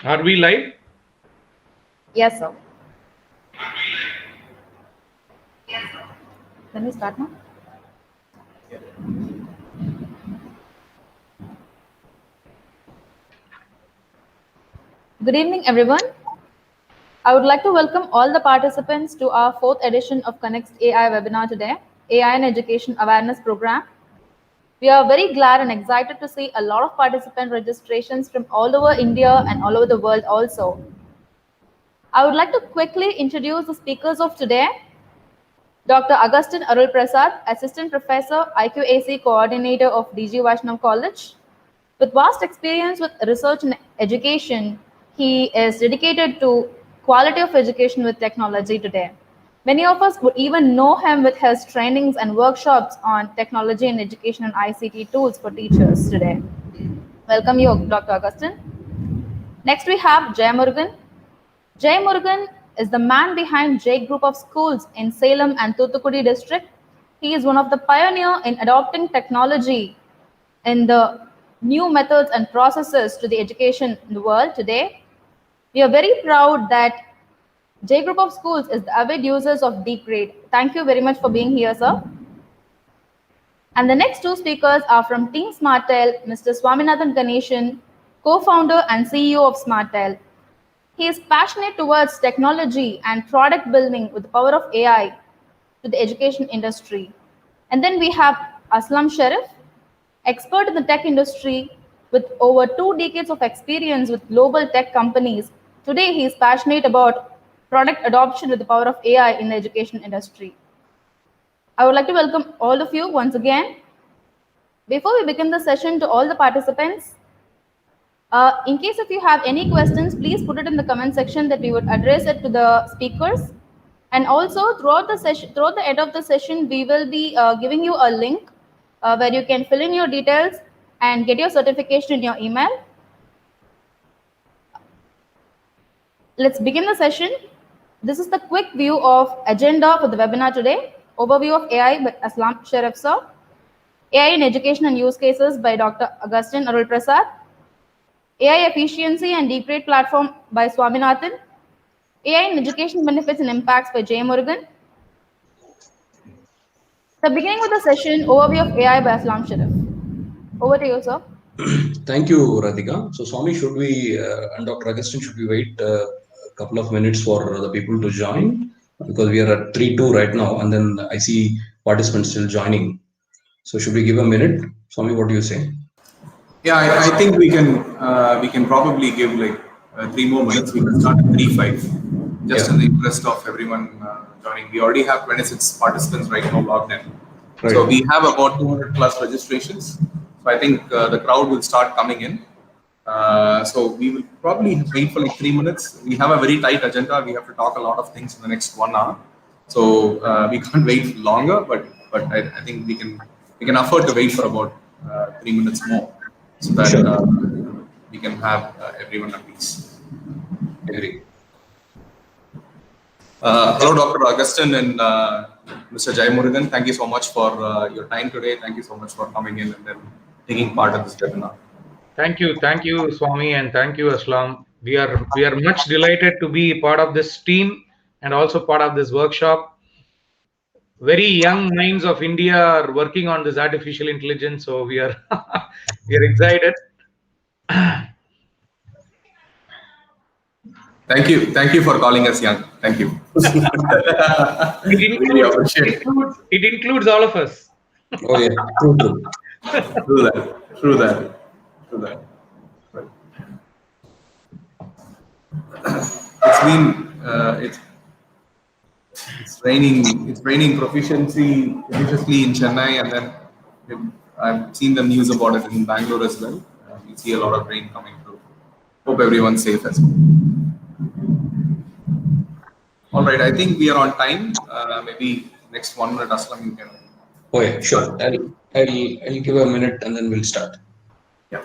Are we live? Yes, sir. Can we start now? Good evening, everyone. I would like to welcome all the participants to our fourth edition of ConnextAI Webinar today, AI and Education Awareness Program. We are very glad and excited to see a lot of participant registrations from all over India and all over the world also. I would like to quickly introduce the speakers of today. Dr. Augustin Arul Prasad, Assistant Professor, IQAC Coordinator of DG Vaishnav College. With vast experience with research and education, he is dedicated to quality of education with technology today. Many of us would even know him with his trainings and workshops on technology and education and ICT tools for teachers today. Welcome you, Dr. Augustin. Next, we have Jay Murugan. Jay Murugan is the man behind J Group of Schools in Salem and Thoothukudi district. He is one of the pioneers in adopting technology in the new methods and processes to the education in the world today. We are very proud that J Group of Schools is the avid users of Deep Grade. Thank you very much for being here, sir. And the next two speakers are from Team Smartail, Mr. Swaminathan Ganeshan, co-founder and CEO of Smartail. He is passionate towards technology and product building with the power of AI to the education industry. And then we have Aslam Sharif, expert in the tech industry with over 2 decades of experience with global tech companies. Today, he is passionate about product adoption with the power of AI in the education industry. I would like to welcome all of you once again. Before we begin the session, to all the participants, in case if you have any questions, please put it in the comment section that we would address it to the speakers. And also throughout the session, throughout the end of the session, we will be giving you a link where you can fill in your details and get your certification in your email. Let's begin the session. This is the quick view of agenda for the webinar today. Overview of AI by Aslam Sharif sir. AI in education and use cases by Dr. Augustin Arul Prasad. AI efficiency and deep grade platform by Swaminathan. AI in education benefits and impacts by Jay Murugan. So beginning with the session, overview of AI by Aslam Sharif. Over to you, sir. Thank you, Radhika. So, Swami, should we and Dr. Augustine, should we wait a couple of minutes for the people to join? Because we are at 3-2 right now, and then I see participants still joining. So, should we give a minute? Swami, what do you say? Yeah, I think we can probably give like 3 more minutes. We can start at 3:05, just in the interest of everyone joining. We already have 26 participants right now logged in. Right. So we have about 200 plus registrations. So I think the crowd will start coming in. So we will probably wait for like 3 minutes. We have a very tight agenda. We have to talk a lot of things in the next 1 hour. So we can't wait longer, but I think we can afford to wait for about 3 minutes more, so that we can have everyone at peace. Agree. Hello, Dr. Augustin and Mr. Jay Murugan. Thank you so much for your time today. Thank you so much for coming in and then taking part in this webinar. Thank you, Swami, and thank you, Aslam. We are much delighted to be part of this team and also part of this workshop. Very young minds of India are working on this artificial intelligence, so we are we are excited. Thank you for calling us young. Thank you. It includes all of us. Oh yeah, true. True that. It's been it's raining proficiently in Chennai, and then I've seen the news about it in Bangalore as well. We see a lot of rain coming through. Hope everyone's safe as well. All right, I think we are on time. Maybe next 1 minute, Aslam, you can. Oh yeah, sure. I'll give a minute and then we'll start. Yeah.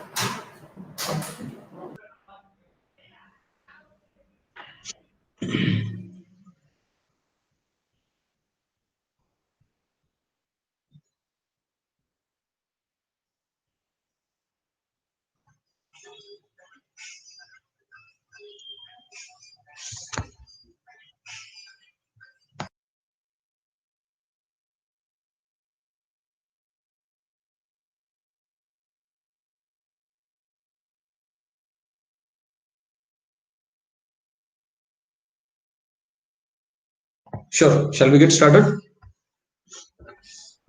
Sure. Shall we get started?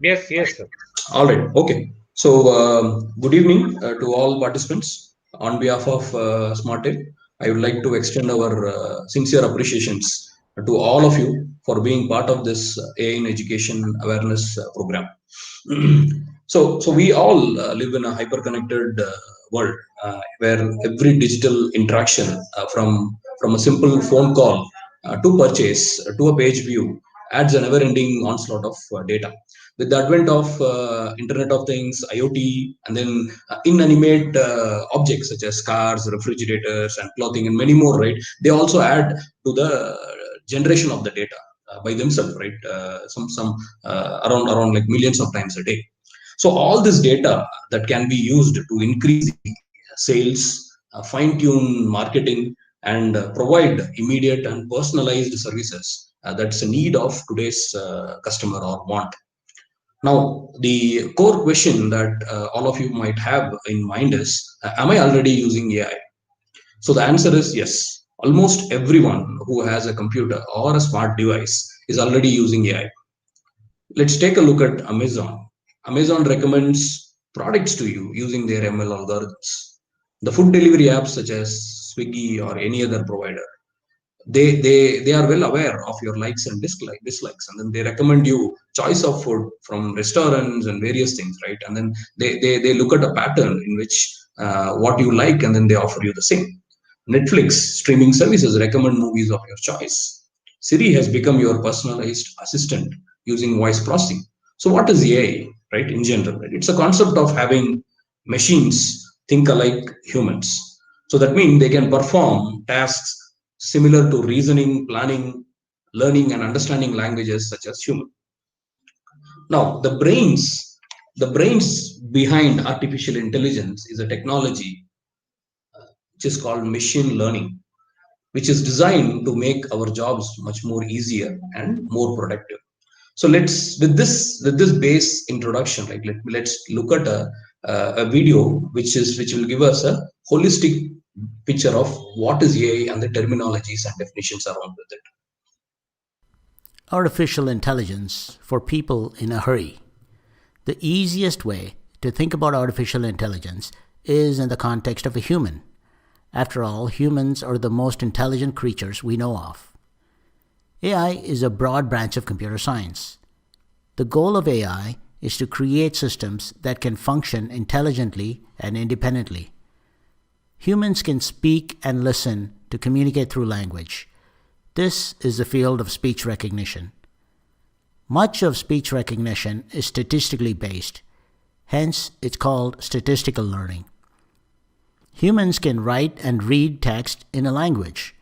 Yes, yes, sir. All right. Okay. So, good evening to all participants. On behalf of Smartail, I would like to extend our sincere appreciations to all of you for being part of this AI in education awareness program. So we all live in a hyper-connected world where every digital interaction from a simple phone call to purchase to a page view adds a never-ending onslaught of data. With the advent of Internet of Things, IoT, and then inanimate objects such as cars, refrigerators, and clothing, and many more, right? They also add to the generation of the data by themselves, right? Around like millions of times a day. So all this data that can be used to increase sales, fine-tune marketing, and provide immediate and personalized services. That's a need of today's customer or want. Now, the core question that all of you might have in mind is, am I already using AI? So the answer is yes. Almost everyone who has a computer or a smart device is already using AI. Let's take a look at Amazon. Amazon recommends products to you using their ML algorithms. The food delivery apps such as Swiggy or any other provider, they are well aware of your likes and dislikes, and then they recommend you choice of food from restaurants and various things, right? And then they look at a pattern in which what you like, and then they offer you the same. Netflix streaming services recommend movies of your choice. Siri has become your personalized assistant using voice processing. So what is AI, right? In general, right? It's a concept of having machines think alike humans. So that means they can perform tasks similar to reasoning, planning, learning, and understanding languages such as human. Now, the brains behind artificial intelligence is a technology which is called machine learning, which is designed to make our jobs much more easier and more productive. So let's with this base introduction, like let's look at a video which will give us a holistic picture of what is AI and the terminologies and definitions around with it. Artificial intelligence for people in a hurry. The easiest way to think about artificial intelligence is in the context of a human. After all, humans are the most intelligent creatures we know of. AI is a broad branch of computer science. The goal of AI is to create systems that can function intelligently and independently. Humans can speak and listen to communicate through language. This is the field of speech recognition. Much of speech recognition is statistically based, hence it's called statistical learning. Humans can write and read text in a language.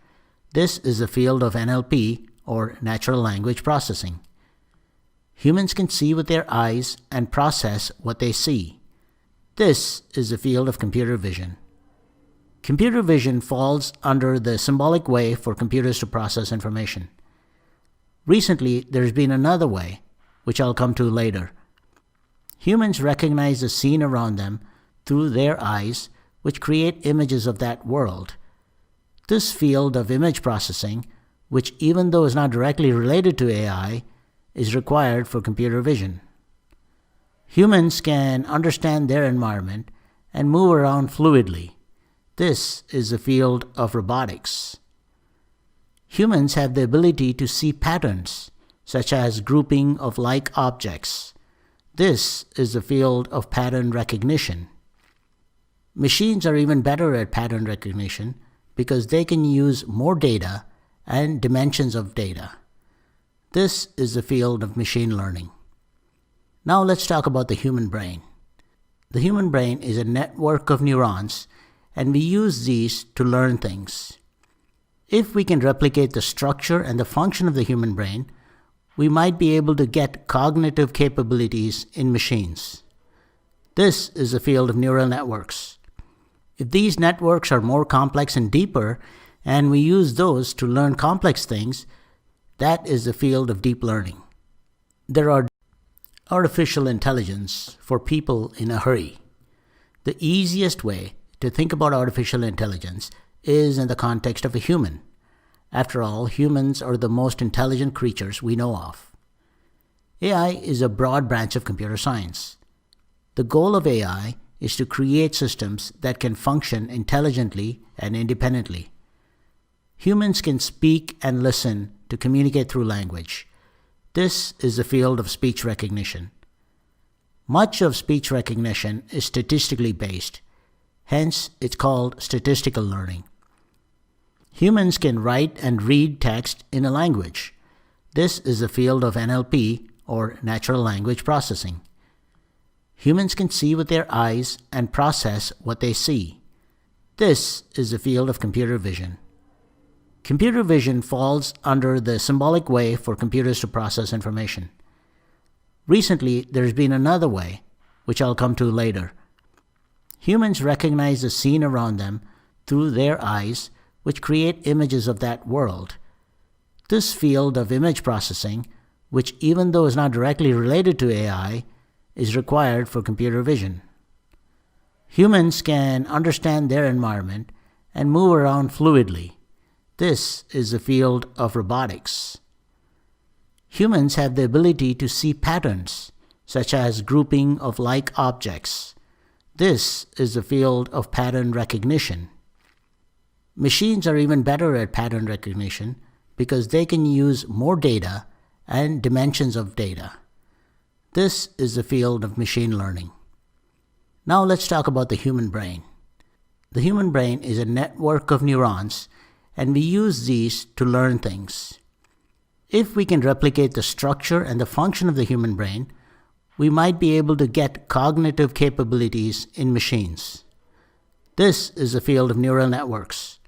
This is the field of NLP, or natural language processing. Humans can see with their eyes and process what they see. This is the field of computer vision. Computer vision falls under the symbolic way for computers to process information. Recently, there's been another way, which I'll come to later. Humans recognize the scene around them through their eyes, which create images of that world. This field of image processing, which even though is not directly related to AI, is required for computer vision. Humans can understand their environment and move around fluidly. This is the field of robotics. Humans have the ability to see patterns, such as grouping of like objects. This is the field of pattern recognition. Machines are even better at pattern recognition because they can use more data and dimensions of data. This is the field of machine learning. Now let's talk about the human brain. The human brain is a network of neurons, and we use these to learn things. If we can replicate the structure and the function of the human brain, we might be able to get cognitive capabilities in machines. This is the field of neural networks. If these networks are more complex and deeper, and we use those to learn complex things, that is the field of deep learning. There are artificial intelligence for people in a hurry. The easiest way to think about artificial intelligence is in the context of a human. After all, humans are the most intelligent creatures we know of. AI is a broad branch of computer science. The goal of AI is to create systems that can function intelligently and independently. Humans can speak and listen to communicate through language. This is the field of speech recognition. Much of speech recognition is statistically based. Hence, it's called statistical learning. Humans can write and read text in a language. This is the field of NLP, or natural language processing. Humans can see with their eyes and process what they see. This is the field of computer vision. Computer vision falls under the symbolic way for computers to process information. Recently, there's been another way, which I'll come to later. Humans recognize the scene around them through their eyes, which create images of that world. This field of image processing, which even though is not directly related to AI, is required for computer vision. Humans can understand their environment and move around fluidly. This is the field of robotics. Humans have the ability to see patterns, such as grouping of like objects. This is the field of pattern recognition. Machines are even better at pattern recognition because they can use more data and dimensions of data. This is the field of machine learning. Now let's talk about the human brain. The human brain is a network of neurons, and we use these to learn things. If we can replicate the structure and the function of the human brain, we might be able to get cognitive capabilities in machines. This is the field of neural networks.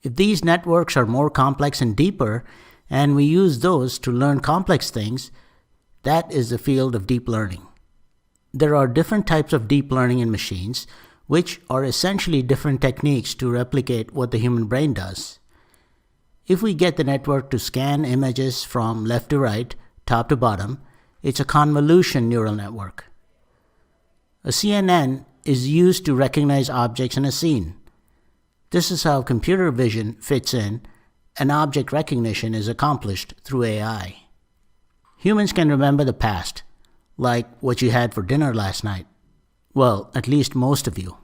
If these networks are more complex and deeper, and we use those to learn complex things, that is the field of deep learning. There are different types of deep learning in machines, which are essentially different techniques to replicate what the human brain does. If we get the network to scan images from left to right, top to bottom, it's a convolution neural network. A CNN is used to recognize objects in a scene. This is how computer vision fits in, and object recognition is accomplished through AI. Humans can remember the past, like what you had for dinner last night. Well, at least most of you.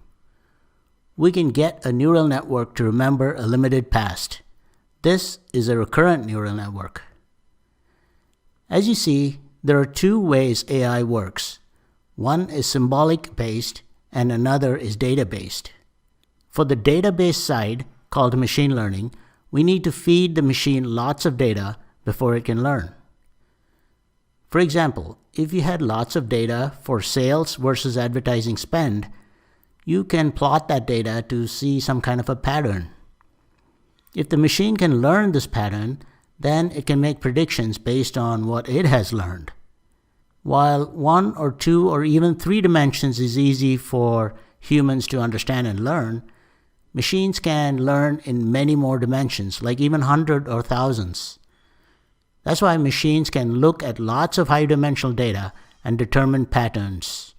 We can get a neural network to remember a limited past. This is a recurrent neural network. As you see, there are two ways AI works. One is symbolic based and another is data based. For the database side, called machine learning, we need to feed the machine lots of data before it can learn. For example, if you had lots of data for sales versus advertising spend, you can plot that data to see some kind of a pattern. If the machine can learn this pattern, then it can make predictions based on what it has learned. While 1 or 2 or even 3 dimensions is easy for humans to understand and learn, machines can learn in many more dimensions, like even 100 or thousands. That's why machines can look at lots of high-dimensional data and determine patterns.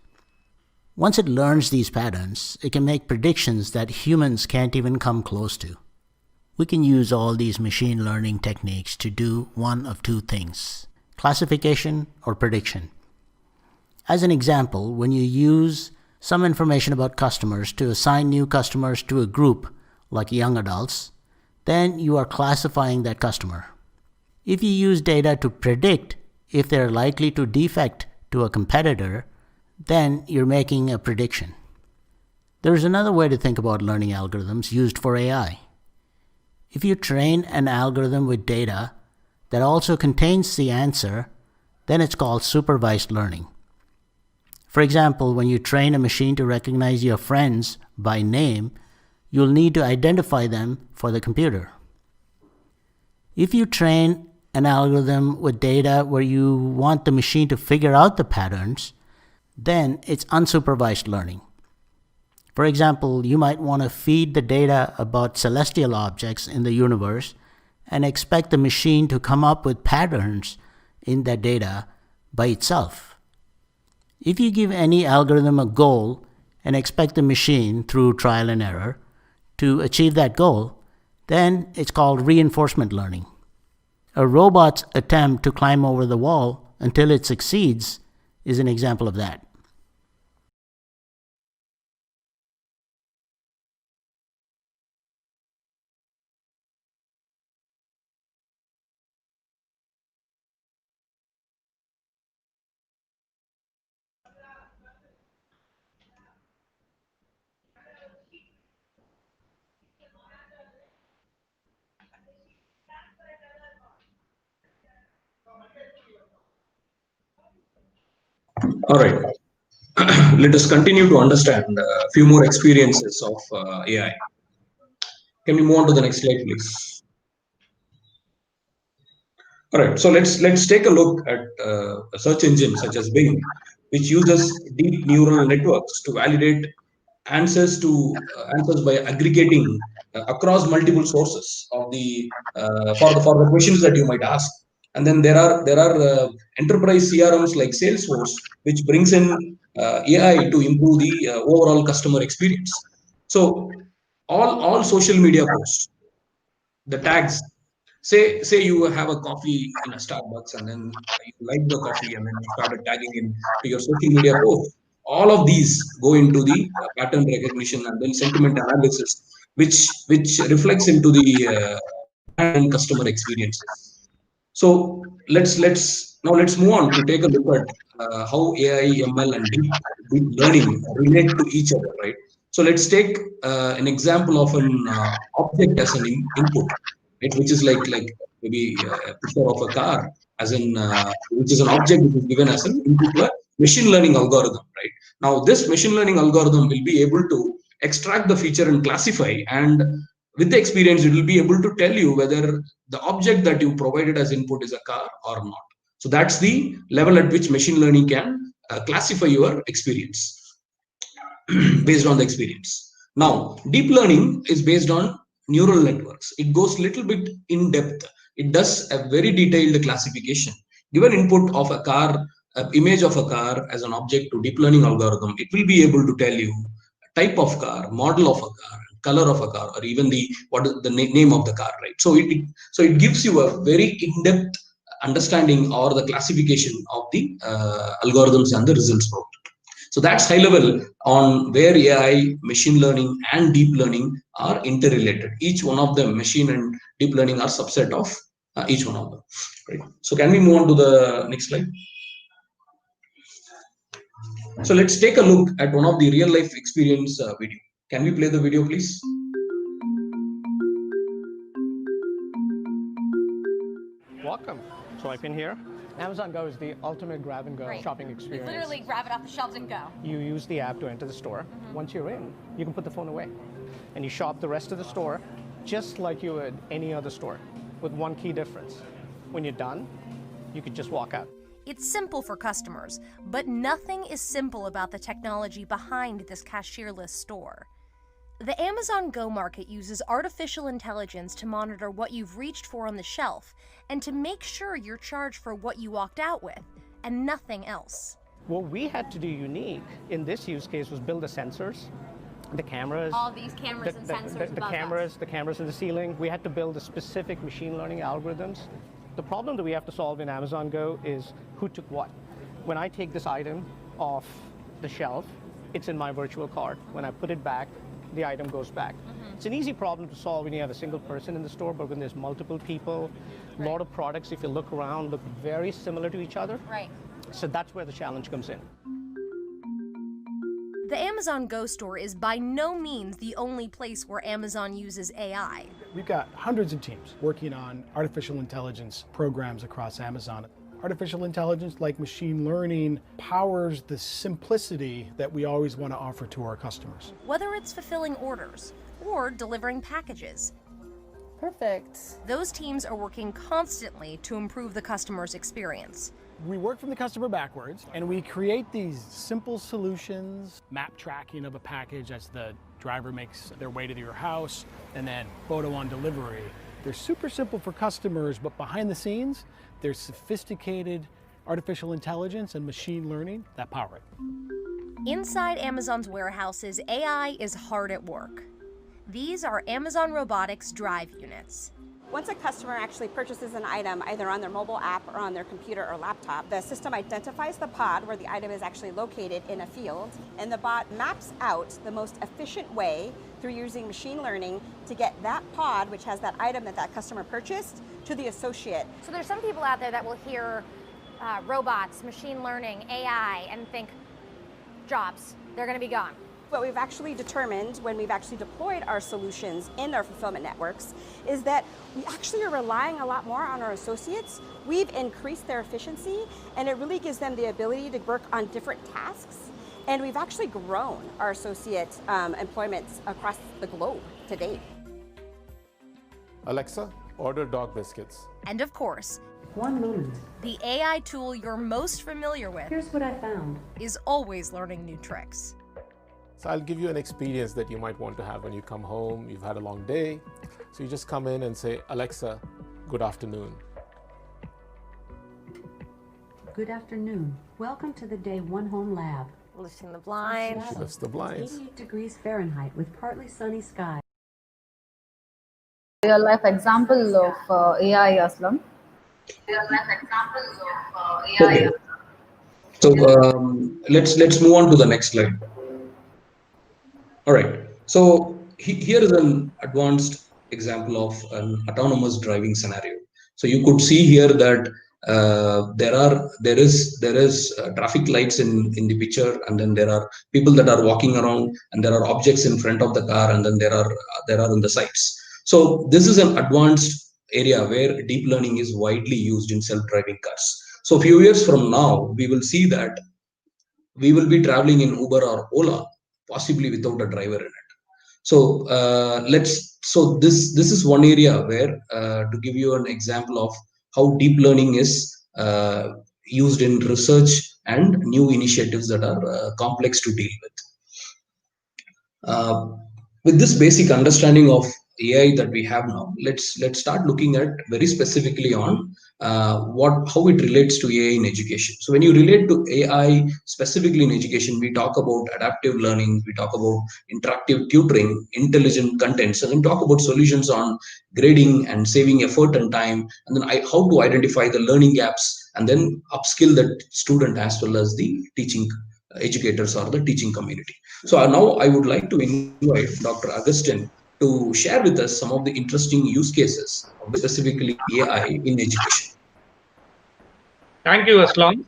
Once it learns these patterns, it can make predictions that humans can't even come close to. We can use all these machine learning techniques to do one of two things: classification or prediction. As an example, when you use some information about customers to assign new customers to a group, like young adults, then you are classifying that customer. If you use data to predict if they're likely to defect to a competitor, then you're making a prediction. There's another way to think about learning algorithms used for AI. If you train an algorithm with data that also contains the answer, then it's called supervised learning. For example, when you train a machine to recognize your friends by name, you'll need to identify them for the computer. If you train an algorithm with data where you want the machine to figure out the patterns, then it's unsupervised learning. For example, you might want to feed the data about celestial objects in the universe and expect the machine to come up with patterns in that data by itself. If you give any algorithm a goal and expect the machine, through trial and error, to achieve that goal, Then it's called reinforcement learning. A robot's attempt to climb over the wall until it succeeds is an example of that. All right. Let us continue to understand a few more experiences of AI. Can we move on to the next slide, please? All right. So let's take a look at a search engine such as Bing, which uses deep neural networks to validate answers by aggregating across multiple sources of the for the questions that you might ask. And then there are enterprise CRMs like Salesforce, which brings in AI to improve the overall customer experience. So all social media posts, the tags, say you have a coffee in a Starbucks, and then you like the coffee, and then you started tagging in to your social media post. All of these go into the pattern recognition and then sentiment analysis, which reflects into the brand and customer experiences. So let's move on to take a look at how AI, ML, and deep learning relate to each other, right? So let's take an example of an object as an input, right? Which is like maybe a picture of a car, as in which is an object which is given as an input to a machine learning algorithm, right? Now this machine learning algorithm will be able to extract the feature and classify, and with the experience it will be able to tell you whether the object that you provided as input is a car or not. So that's the level at which machine learning can classify your experience based on the experience. Now deep learning is based on neural networks. It goes little bit in depth. It does a very detailed classification. Given input of a car, image of a car as an object to deep learning algorithm, it will be able to tell you type of car, model of a car, color of a car, or even the what is the name of the car, right? So it gives you a very in-depth understanding or the classification of the algorithms and the results provided. So that's high level on where AI, machine learning, and deep learning are interrelated. Each one of them, machine and deep learning, are subset of each one of them, right? So can we move on to the next slide? So let's take a look at one of the real life experience video. Can we play the video, please? Welcome. Swipe in here. Amazon Go is the ultimate grab and go shopping experience. You literally grab it off the shelves and go. You use the app to enter the store. Once you're in, you can put the phone away. And you shop the rest of the store just like you would any other store, with one key difference. When you're done, you could just walk out. It's simple for customers, but nothing is simple about the technology behind this cashierless store. The Amazon Go market uses artificial intelligence to monitor what you've reached for on the shelf and to make sure you're charged for what you walked out with, and nothing else. What we had to do unique in this use case was build the sensors, the cameras. All these cameras and sensors above us. The cameras in the ceiling. We had to build the specific machine learning algorithms. The problem that we have to solve in Amazon Go is who took what. When I take this item off the shelf, it's in my virtual cart. When I put it back, the item goes back. It's an easy problem to solve when you have a single person in the store, but when there's multiple people, a lot of products, if you look around, look very similar to each other. Right. So that's where the challenge comes in. The Amazon Go store is by no means the only place where Amazon uses AI. We've got hundreds of teams working on artificial intelligence programs across Amazon. Artificial intelligence, like machine learning, powers the simplicity that we always want to offer to our customers. Whether it's fulfilling orders or delivering packages. Perfect. Those teams are working constantly to improve the customer's experience. We work from the customer backwards, and we create these simple solutions, map tracking of a package as the driver makes their way to your house, and then photo on delivery. They're super simple for customers, but behind the scenes, there's sophisticated artificial intelligence and machine learning that power it. Inside Amazon's warehouses, AI is hard at work. These are Amazon Robotics drive units. Once a customer actually purchases an item either on their mobile app or on their computer or laptop, the system identifies the pod where the item is actually located in a field, and the bot maps out the most efficient way through using machine learning to get that pod, which has that item that that customer purchased, to the associate. So there's some people out there that will hear robots, machine learning, AI, and think jobs, they're going to be gone. What we've actually determined when we've actually deployed our solutions in our fulfillment networks is that we actually are relying a lot more on our associates. We've increased their efficiency, and it really gives them the ability to work on different tasks. And we've actually grown our associate employments across the globe to date. Alexa, order dog biscuits. And of course, 1 moment. the AI tool you're most familiar with Here's what I found. is always learning new tricks. So I'll give you an experience that you might want to have when you come home, you've had a long day. So you just come in and say, Alexa, good afternoon. Good afternoon. Welcome to the Day 1 Home Lab. Lifting the blinds. She lifts the blinds. 88 degrees Fahrenheit with partly sunny skies. Real life example of AI, Aslam. Okay. So let's move on to the next slide. All right. So here is an advanced example of an autonomous driving scenario. So you could see here that there is traffic lights in the picture, and then there are people that are walking around, and there are objects in front of the car, and then there are on the sides. So this is an advanced area where deep learning is widely used in self-driving cars. So a few years from now, we will see that we will be traveling in Uber or Ola, possibly without a driver in it. So this is one area where to give you an example of how deep learning is used in research and new initiatives that are complex to deal with. With this basic understanding of AI that we have now, let's start looking at very specifically on how it relates to AI in education. So when you relate to AI specifically in education, we talk about adaptive learning, we talk about interactive tutoring, intelligent contents, and then talk about solutions on grading and saving effort and time, and then how to identify the learning gaps and then upskill that student as well as the teaching educators or the teaching community. So now I would like to invite Dr. Augustine to share with us some of the interesting use cases of specifically AI in education. Thank you, Aslam.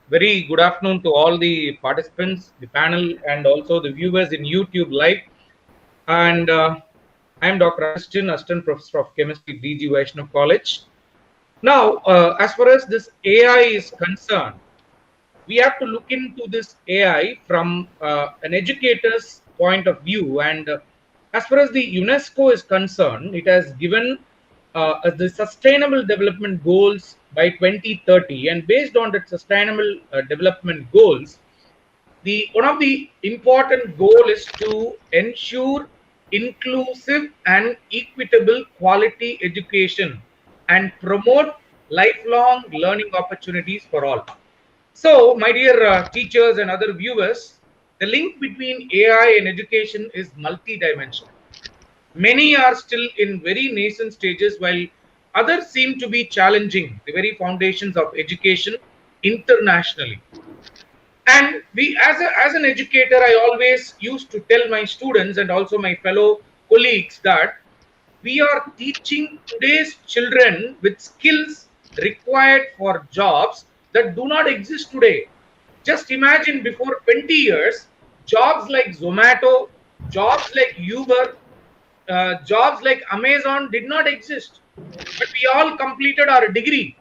Very good afternoon to all the participants, the panel, and also the viewers in YouTube Live. And I am Dr. Augustine, Assistant Professor of Chemistry, DG Vaishnav College. Now, as far as this AI is concerned, we have to look into this AI from an educator's point of view. And as far as the UNESCO is concerned, it has given the Sustainable Development Goals by 2030. And based on that Sustainable Development Goals, one of the important goal is to ensure inclusive and equitable quality education and promote lifelong learning opportunities for all. So, my dear teachers and other viewers, the link between AI and education is multidimensional. Many are still in very nascent stages, while others seem to be challenging the very foundations of education internationally. And as an educator, I always used to tell my students and also my fellow colleagues that we are teaching today's children with skills required for jobs that do not exist today. Just imagine before 20 years, jobs like Zomato, jobs like Uber, jobs like Amazon did not exist. But we all completed our degree.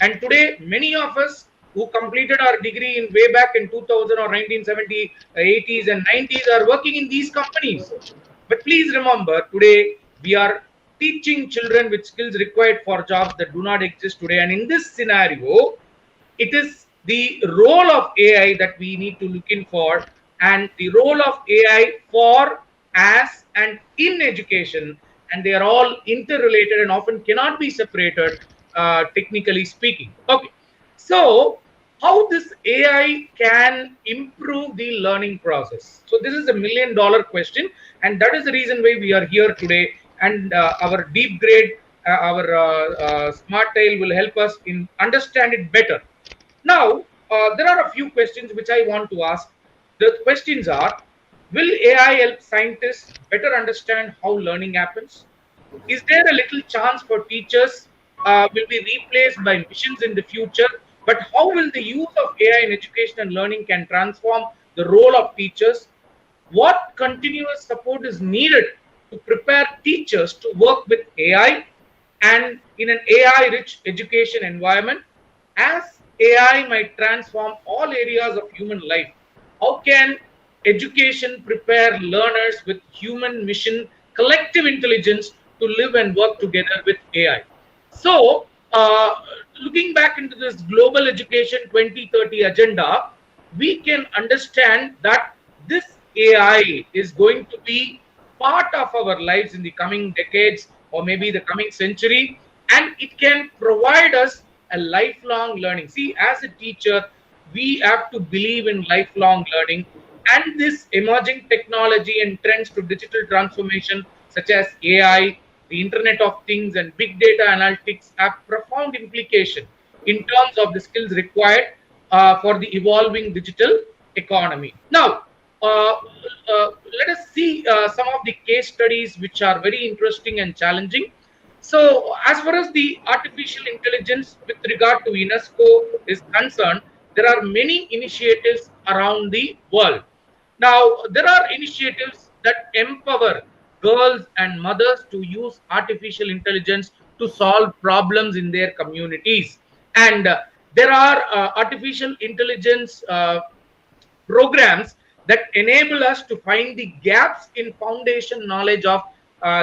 And today, many of us who completed our degree in way back in 2000 or 1970, 80s and 90s are working in these companies. But please remember, today we are teaching children with skills required for jobs that do not exist today. And in this scenario, it is the role of AI that we need to look in for, and the role of AI for, as, and in education, and they are all interrelated and often cannot be separated, technically speaking. Okay, so how this AI can improve the learning process. So this is a $1,000,000 question, and that is the reason why we are here today. And our deep grade, our Smartail will help us in understand it better. Now, there are a few questions which I want to ask. The questions are: will AI help scientists better understand how learning happens? Is there a little chance for teachers will be replaced by machines in the future? But how will the use of AI in education and learning can transform the role of teachers? What continuous support is needed to prepare teachers to work with AI and in an AI rich education environment? As AI might transform all areas of human life, how can education prepare learners with human mission, collective intelligence to live and work together with AI? So, looking back into this global education 2030 agenda, we can understand that this AI is going to be part of our lives in the coming decades or maybe the coming century, and it can provide us a lifelong learning. See, as a teacher, we have to believe in lifelong learning, and this emerging technology and trends to digital transformation, such as AI, the Internet of Things, and big data analytics, have profound implication in terms of the skills required for the evolving digital economy. Now, let us see some of the case studies which are very interesting and challenging. So, as far as the artificial intelligence with regard to UNESCO is concerned, there are many initiatives around the world. Now, there are initiatives that empower girls and mothers to use artificial intelligence to solve problems in their communities. And there are artificial intelligence programs that enable us to find the gaps in foundation knowledge of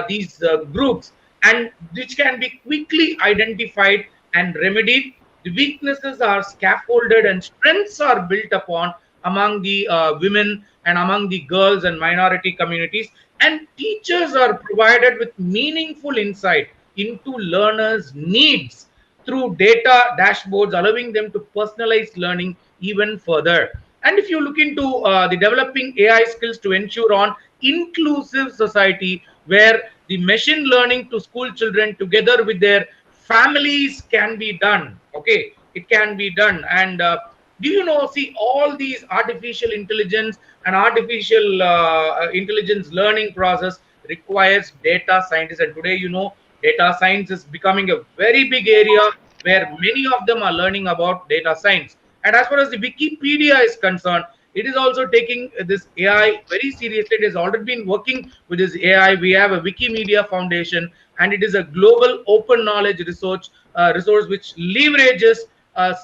these groups, and which can be quickly identified and remedied. The weaknesses are scaffolded and strengths are built upon among the women and among the girls and minority communities, and teachers are provided with meaningful insight into learners needs through data dashboards, allowing them to personalize learning even further. And if you look into the developing AI skills to ensure on inclusive society where the machine learning to school children together with their families can be done. Okay, it can be done. And do you know, see, all these artificial intelligence and artificial intelligence learning process requires data scientists. And today, you know, data science is becoming a very big area where many of them are learning about data science. And as far as the Wikipedia is concerned, it is also taking this AI very seriously. It has already been working with this AI. We have a Wikimedia Foundation, and it is a global open knowledge resource which leverages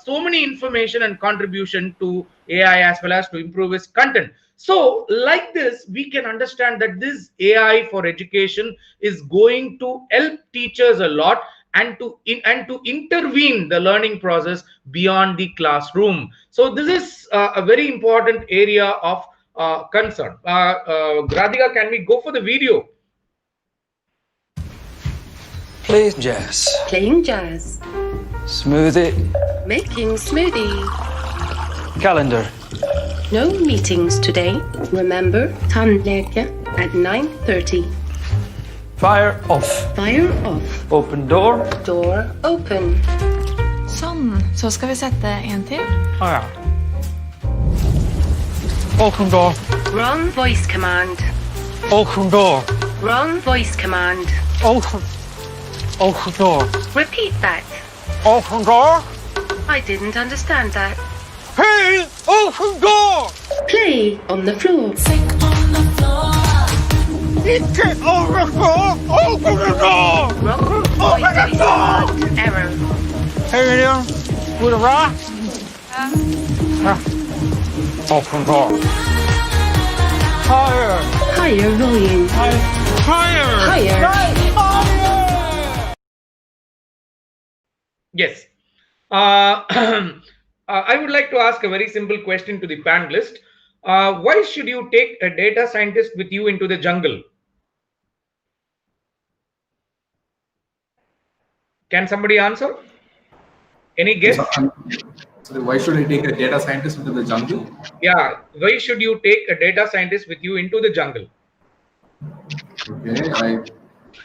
so many information and contribution to AI as well as to improve its content. So, like this, we can understand that this AI for education is going to help teachers a lot and to intervene the learning process beyond the classroom. So this is a very important area of concern. Radhika, can we go for the video? Play jazz. Playing jazz. Smoothie. Making smoothie. Calendar. No meetings today. Remember, tandläkare at 9:30. Fire off. Fire off. Open door. Door open. Sånn. Så skal vi sette en til. Ja. Open door. Wrong voice command. Open door. Wrong voice command. Open. Open door. Repeat that. Open door. I didn't understand that. Hey! Open door! Play on the floor. Get over the floor! Open the door! Wrong Open the voice door! command. Error. Hey, there. With a rock? Open door. Higher. Higher volume. Higher. Higher. Yes. I would like to ask a very simple question to the panelist. Why should you take a data scientist with you into the jungle? Can somebody answer? Any guess? So why should I take a data scientist into the jungle? Yeah, why should you take a data scientist with you into the jungle? Okay,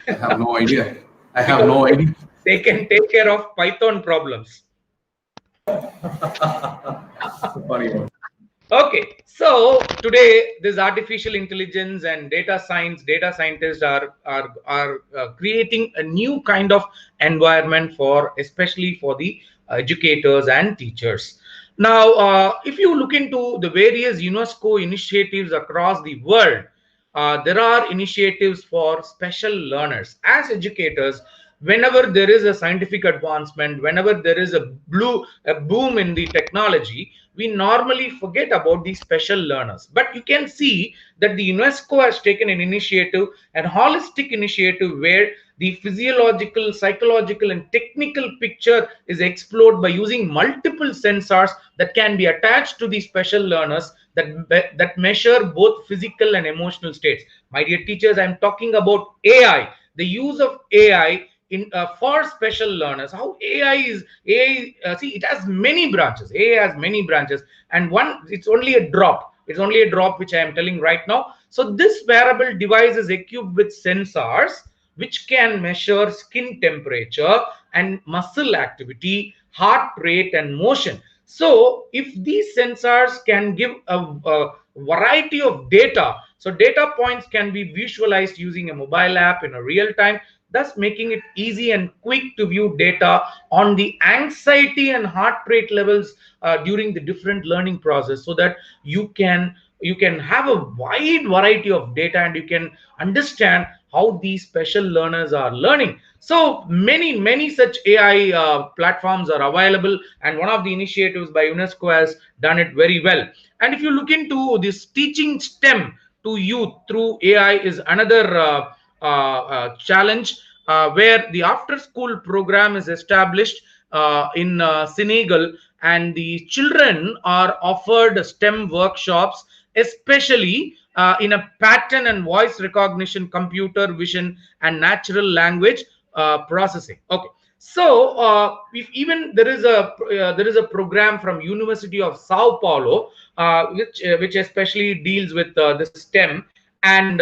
I have no idea. I have Because no idea. they can take care of Python problems. Funny one. Okay, so today this artificial intelligence and data science, data scientists are creating a new kind of environment for, especially for the educators and teachers. Now, if you look into the various UNESCO initiatives across the world, there are initiatives for special learners. As educators, whenever there is a scientific advancement, whenever there is a boom in the technology, we normally forget about these special learners. But you can see that the UNESCO has taken an initiative, an holistic initiative, where the physiological, psychological, and technical picture is explored by using multiple sensors that can be attached to the special learners that measure both physical and emotional states. My dear teachers, I'm talking about AI, the use of AI in for special learners. How AI is AI? See, it has many branches. AI has many branches, and one, it's only a drop. It's only a drop which I am telling right now. So this wearable device is equipped with sensors which can measure skin temperature and muscle activity, heart rate, and motion. So if these sensors can give a variety of data, so data points can be visualized using a mobile app in a real time, thus making it easy and quick to view data on the anxiety and heart rate levels during the different learning process, so that you can have a wide variety of data and you can understand how these special learners are learning. So many such AI platforms are available, and one of the initiatives by UNESCO has done it very well. And if you look into this, teaching STEM to youth through AI is another challenge, where the after school program is established in Senegal, and the children are offered STEM workshops, especially in a pattern and voice recognition, computer vision, and natural language processing. Okay, so if even there is a program from University of Sao Paulo, which especially deals with the STEM, and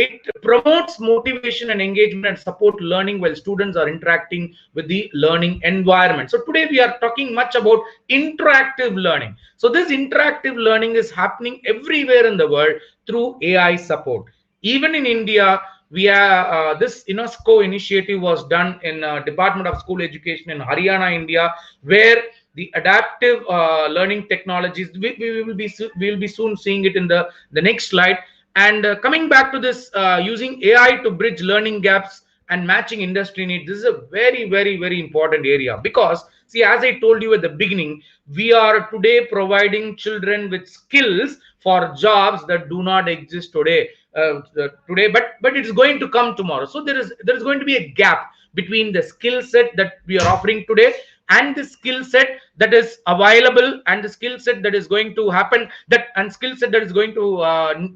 it promotes motivation and engagement and support learning while students are interacting with the learning environment. So today we are talking much about interactive learning. So this interactive learning is happening everywhere in the world through AI support. Even in India, we are this UNESCO initiative was done in Department of School Education in Haryana, India, where the adaptive learning technologies, we will be soon seeing it in the next slide. And coming back to this, using AI to bridge learning gaps and matching industry needs, this is a very important area, because see, as I told you at the beginning, we are today providing children with skills for jobs that do not exist today, but it's going to come tomorrow. So there is going to be a gap between the skill set that we are offering today and the skill set that is available, and the skill set that is going to happen, and skill set that is going to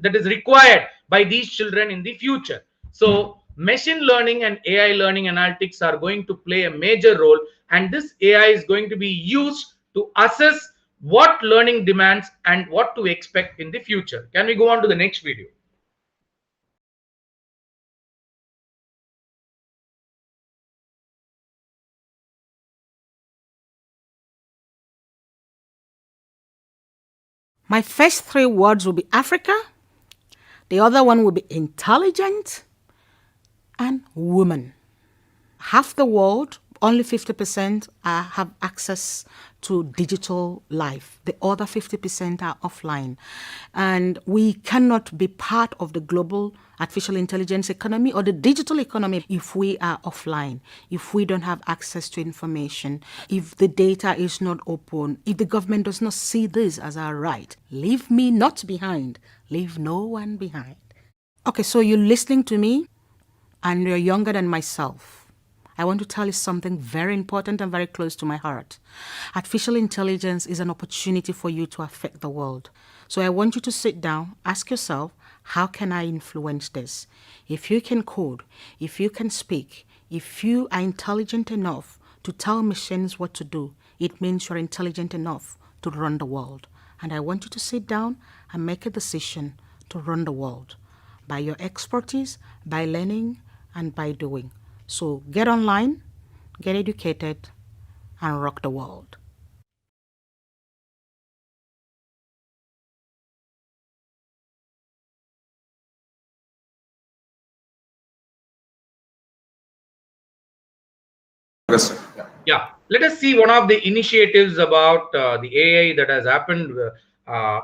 that is required by these children in the future. So machine learning and AI learning analytics are going to play a major role, and this AI is going to be used to assess what learning demands and what to expect in the future. Can we go on to the next video? My first three words will be Africa, the other one will be intelligent, and woman. Half the world, only 50% have access to digital life. The other 50% are offline. And we cannot be part of the global artificial intelligence economy or the digital economy if we are offline, if we don't have access to information, if the data is not open, if the government does not see this as our right. Leave me not behind. Leave no one behind. Okay, so you're listening to me and you're younger than myself. I want to tell you something very important and very close to my heart. Artificial intelligence is an opportunity for you to affect the world. So I want you to sit down, ask yourself, how can I influence this? If you can code, if you can speak, if you are intelligent enough to tell machines what to do, it means you're intelligent enough to run the world. And I want you to sit down and make a decision to run the world by your expertise, by learning, and by doing. So get online, get educated, and rock the world. Yeah, let us see one of the initiatives about the AI that has happened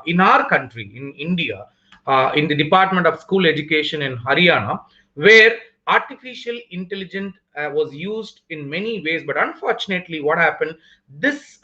in our country, in India, in the Department of School Education in Haryana, where artificial intelligence was used in many ways. But unfortunately, what happened? This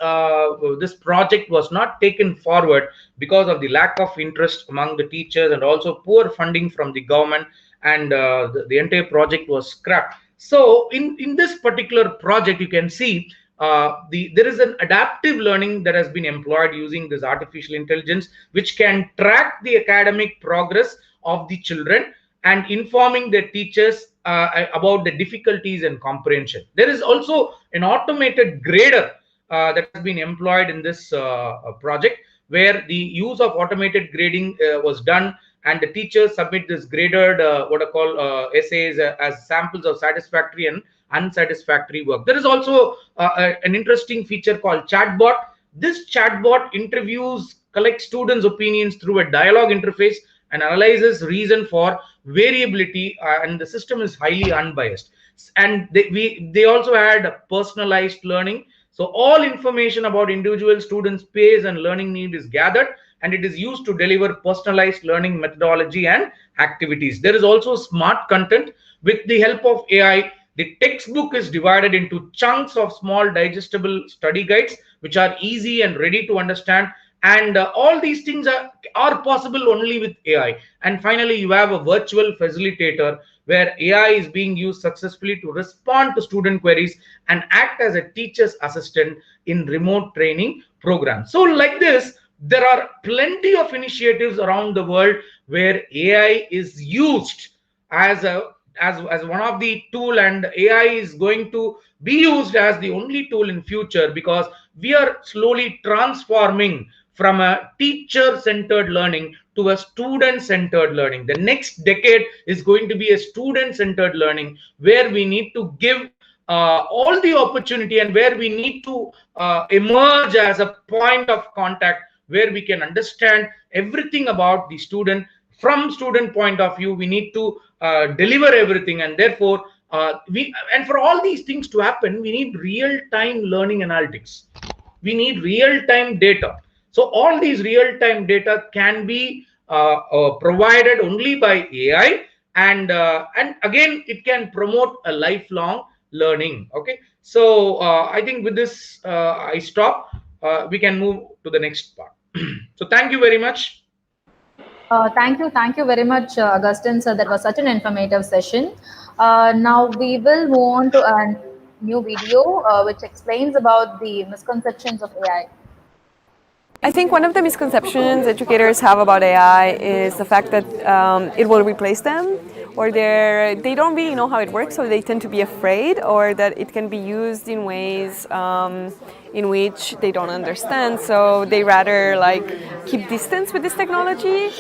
project was not taken forward because of the lack of interest among the teachers and also poor funding from the government, and the entire project was scrapped. So in this particular project, you can see there is an adaptive learning that has been employed using this artificial intelligence, which can track the academic progress of the children and informing their teachers about the difficulties and comprehension. There is also an automated grader that has been employed in this project, where the use of automated grading was done, and the teachers submit this graded what I call essays as samples of satisfactory and unsatisfactory work. There is also an interesting feature called chatbot. This chatbot interviews, collects students' opinions through a dialogue interface and analyzes reason for variability, and the system is highly unbiased. And they also had personalized learning. So all information about individual students' pace and learning need is gathered, and it is used to deliver personalized learning methodology and activities. There is also smart content. With the help of AI, the textbook is divided into chunks of small digestible study guides, which are easy and ready to understand. And all these things are possible only with AI. And finally, you have a virtual facilitator, where AI is being used successfully to respond to student queries and act as a teacher's assistant in remote training programs. So like this, there are plenty of initiatives around the world where AI is used as one of the tool, and AI is going to be used as the only tool in future, because we are slowly transforming from a teacher-centered learning to a student-centered learning. The next decade is going to be a student-centered learning, where we need to give all the opportunity, and where we need to emerge as a point of contact, where we can understand everything about the student. From student point of view, we need to deliver everything, and therefore for all these things to happen, we need real-time learning analytics. We need real-time data. So all these real-time data can be provided only by AI, and again, it can promote a lifelong learning. Okay, so I think with this I stop. We can move to the next part. So thank you very much. Thank you very much, Augustine. So that was such an informative session. Now we will move on to a new video which explains about the misconceptions of AI. I think one of the misconceptions educators have about AI is the fact that it will replace them, or they don't really know how it works, so they tend to be afraid, or that it can be used in ways in which they don't understand, so they rather keep distance with this technology.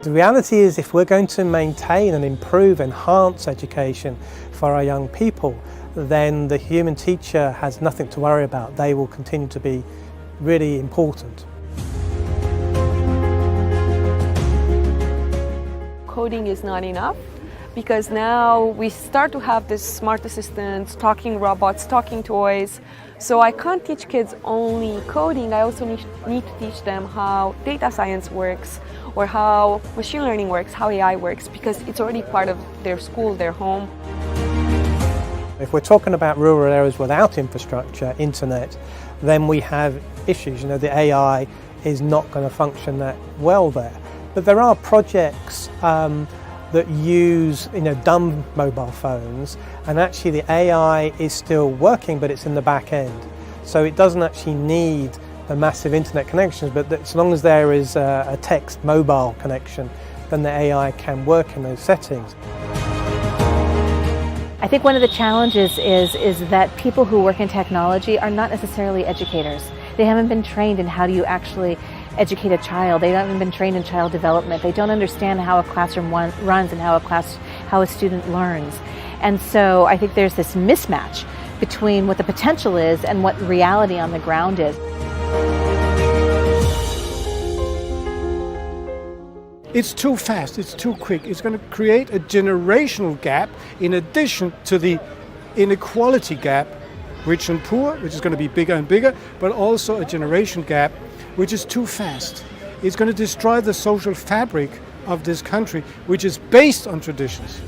The reality is, if we're going to maintain and improve, enhance education for our young people, then the human teacher has nothing to worry about. They will continue to be really important. Coding is not enough, because now we start to have these smart assistants, talking robots, talking toys. So I can't teach kids only coding, I also need to teach them how data science works, or how machine learning works, how AI works, because it's already part of their school, their home. If we're talking about rural areas without infrastructure, internet, then we have issues. The AI is not going to function that well there. But there are projects that use dumb mobile phones, and actually the AI is still working, but it's in the back end. So it doesn't actually need the massive internet connections, but as long as there is a text mobile connection, then the AI can work in those settings. I think one of the challenges is that people who work in technology are not necessarily educators. They haven't been trained in how do you actually educate a child. They haven't been trained in child development. They don't understand how a classroom runs and how a student learns. And so I think there's this mismatch between what the potential is and what reality on the ground is. It's too fast, it's too quick. It's going to create a generational gap in addition to the inequality gap, rich and poor, which is going to be bigger and bigger, but also a generation gap, which is too fast. It's going to destroy the social fabric of this country, which is based on traditions.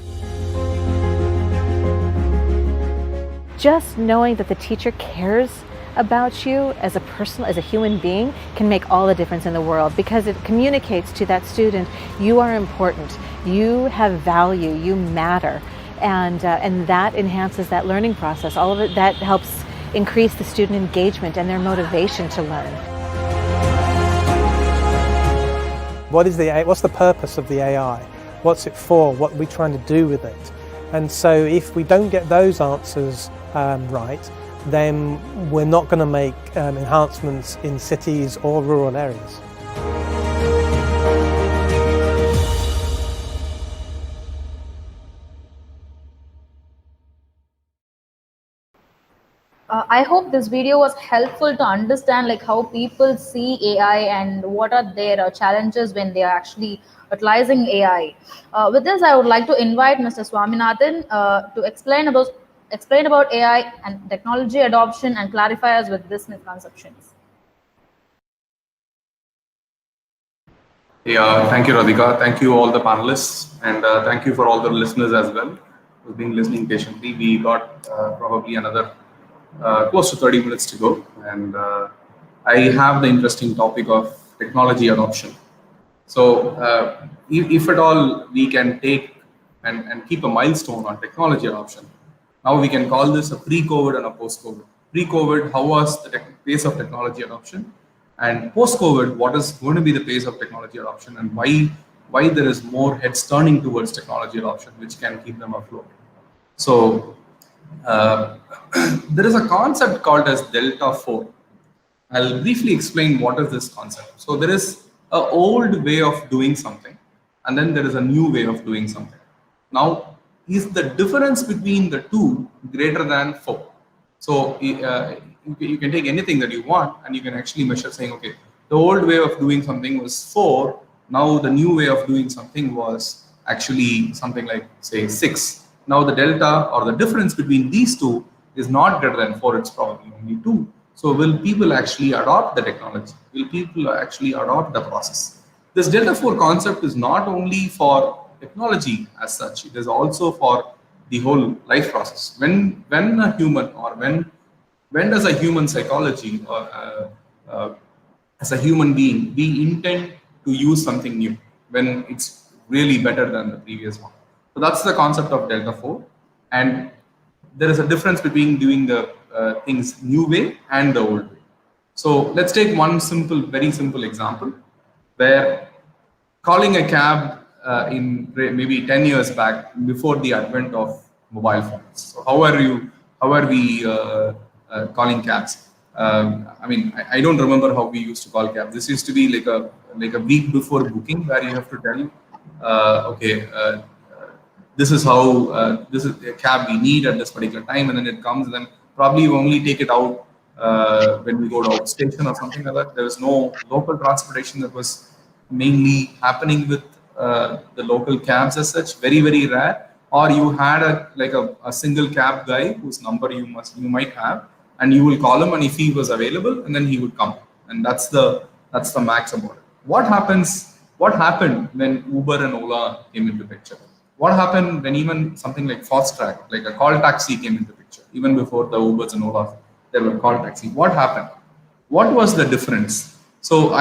Just knowing that the teacher cares about you as a person, as a human being, can make all the difference in the world, because it communicates to that student, you are important, you have value, you matter, and that enhances that learning process. All of it, that helps increase the student engagement and their motivation to learn. What's the purpose of the AI? What's it for? What are we trying to do with it? And so if we don't get those answers right, then we're not going to make enhancements in cities or rural areas. I hope this video was helpful to understand how people see AI and what are their challenges when they are actually utilizing AI. With this, I would like to invite Mr. Swaminathan to explain about AI and technology adoption and clarify us with these misconceptions. Yeah, thank you, Radhika. Thank you all the panelists, and thank you for all the listeners as well who've been listening patiently. We got probably another close to 30 minutes to go, and I have the interesting topic of technology adoption. So if at all we can take and keep a milestone on technology adoption, now we can call this a pre-COVID and a post-COVID. Pre-COVID, how was the pace of technology adoption? And post-COVID, what is going to be the pace of technology adoption, and why there is more heads turning towards technology adoption, which can keep them afloat. So there is a concept called as Delta 4. I'll briefly explain what is this concept. So there is an old way of doing something, and then there is a new way of doing something. Now, is the difference between the two greater than 4? So you can take anything that you want and you can actually measure, saying, okay, the old way of doing something was 4. Now the new way of doing something was actually something like, say, 6. Now the delta or the difference between these two is not greater than 4, it's probably only 2. So will people actually adopt the technology? Will people actually adopt the process? This Delta 4 concept is not only for technology as such, it is also for the whole life process. When a human, or when does a human psychology or as a human being, we intend to use something new when it's really better than the previous one? So that's the concept of Delta 4, and there is a difference between doing the things new way and the old way. So let's take one very simple example, where calling a cab in maybe 10 years back, before the advent of mobile phones. So how are we calling cabs? I mean, I don't remember how we used to call cabs. This used to be like a week before booking, where you have to tell, okay, this is how this is a cab we need at this particular time, and then it comes, and then probably you only take it out when we go to outstation or something like that. There was no local transportation that was mainly happening with the local cabs as such, very, very rare. Or you had a single cab guy whose number you might have, and you will call him, and if he was available, and then he would come, and that's the max about it. What happened when Uber and Ola came into picture? What happened when even something like Fast Track, like a call taxi, came into picture? Even before the Ubers and Olas, there were call taxi. What happened? What was the difference? So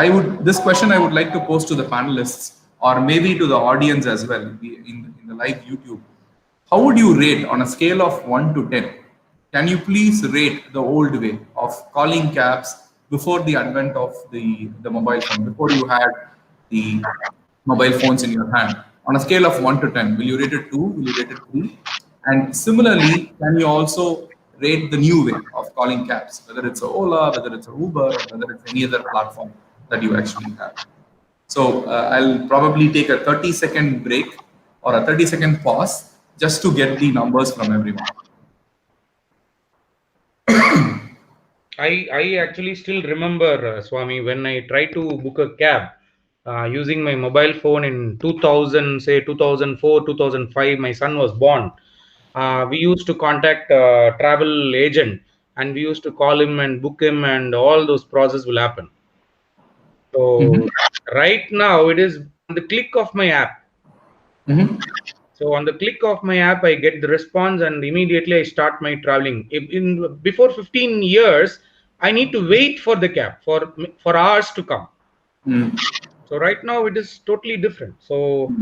this question I would like to pose to the panelists. or maybe to the audience as well in the live YouTube, how would you rate on a scale of 1 to 10? Can you please rate the old way of calling cabs before the advent of the mobile phone, before you had the mobile phones in your hand? On a scale of 1 to 10, will you rate it 2? Will you rate it 3? And similarly, can you also rate the new way of calling cabs, whether it's a Ola, whether it's a Uber, or whether it's any other platform that you actually have? So I'll probably take a 30-second break or a 30-second pause just to get the numbers from everyone. I actually still remember, Swami, when I tried to book a cab using my mobile phone in 2000, say 2004, 2005, my son was born. We used to contact a travel agent and we used to call him and book him, and all those process will happen. So right now it is on the click of my app. So on the click of my app, I get the response and immediately I start my traveling. Before 15 years, I need to wait for the cab for hours to come. So right now it is totally different. So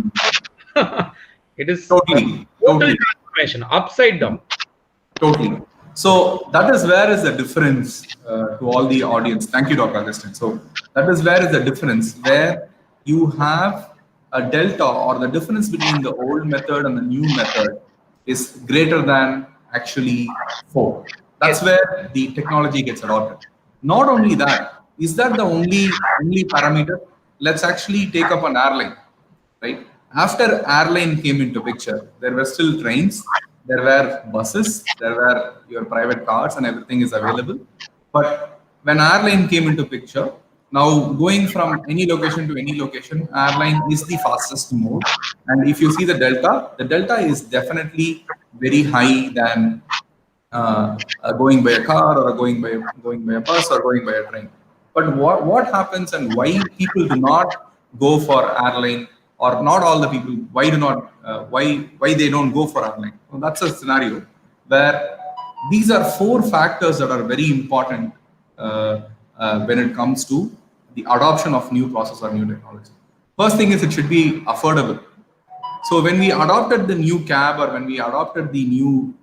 it is totally transformation, upside down. Totally. So that is where is the difference to all the audience. Thank you, Dr. Augustine. So that is where is the difference, where you have a delta, or the difference between the old method and the new method is greater than actually 4. That's where the technology gets adopted. Not only that, is that the only parameter? Let's actually take up an airline, right? After airline came into picture, there were still trains, there were buses, there were your private cars, and everything is available. But when airline came into picture, now going from any location to any location, airline is the fastest mode. And if you see the delta is definitely very high than going by a car, or going by a bus, or going by a train. But what happens, and why people do not go for airline, or not all the people, why they don't go for airline? Well, that's a scenario where these are 4 factors that are very important when it comes to the adoption of new process or new technology. First thing is, it should be affordable. So when we adopted the new cab, or when we adopted the new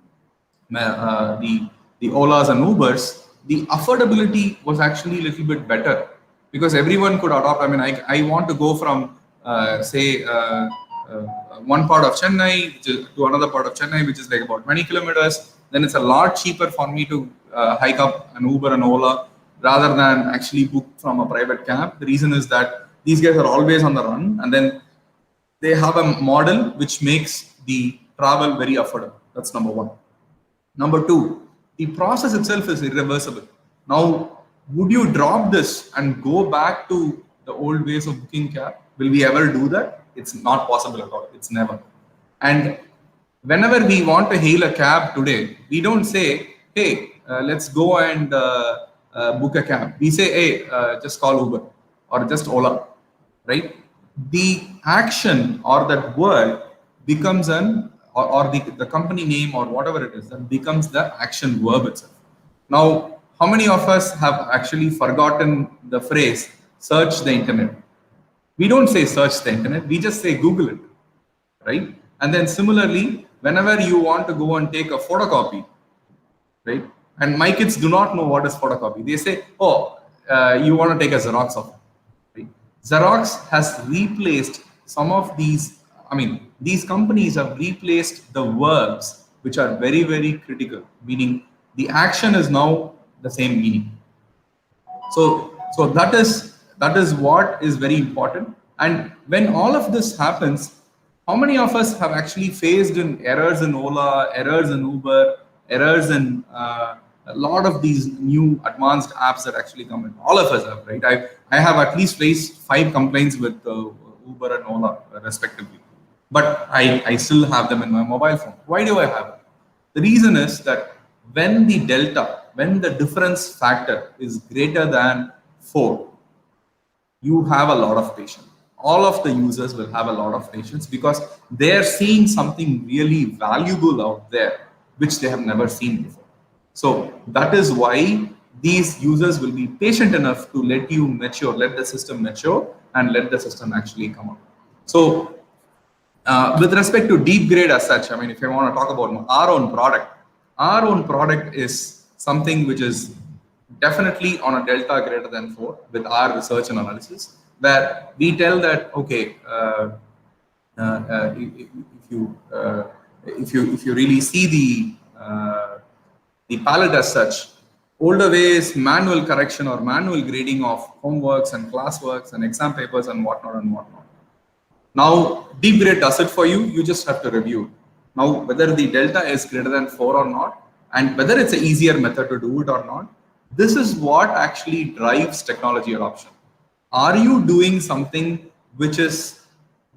the Olas and Ubers, the affordability was actually a little bit better, because everyone could adopt. I mean, I want to go from say one part of Chennai to another part of Chennai, which is like about 20 kilometers. Then it's a lot cheaper for me to hike up an Uber and Ola rather than actually book from a private cab. The reason is that these guys are always on the run, and then they have a model which makes the travel very affordable. That's number 1. Number 2, the process itself is irreversible. Now, would you drop this and go back to the old ways of booking cab? Will we ever do that? It's not possible at all. It's never. And whenever we want to hail a cab today, we don't say, hey, let's go and book a cab. We say, hey, just call Uber or just Ola, right? The action or that word becomes or the company name or whatever it is, that becomes the action verb itself. Now, how many of us have actually forgotten the phrase, search the internet? We don't say search the internet, we just say Google it, right? And then similarly, whenever you want to go and take a photocopy, right? And my kids do not know what is photocopy. They say, oh, you want to take a Xerox of it. Right? Xerox has replaced some of these, these companies have replaced the verbs, which are very, very critical, meaning the action is now the same meaning. So that is what is very important. And when all of this happens, how many of us have actually faced errors in Ola, errors in Uber, errors in a lot of these new advanced apps that actually come in? All of us have, right? I have at least faced 5 complaints with Uber and Ola respectively, but I still have them in my mobile phone. Why do I have it? The reason is that when the difference factor is greater than 4, you have a lot of patience. All of the users will have a lot of patience because they're seeing something really valuable out there, which they have never seen before. So that is why these users will be patient enough to let you mature, let the system mature, and let the system actually come up. So with respect to deep grade as such, I mean, if I want to talk about our own product is something which is definitely on a delta greater than 4 with our research and analysis, where we tell that, okay, if you really see the palette as such, older way is manual correction or manual grading of homeworks and classworks and exam papers and whatnot. Now, deep grade does it for you, you just have to review. Now, whether the delta is greater than 4 or not, and whether it's an easier method to do it or not, this is what actually drives technology adoption. Are you doing something which is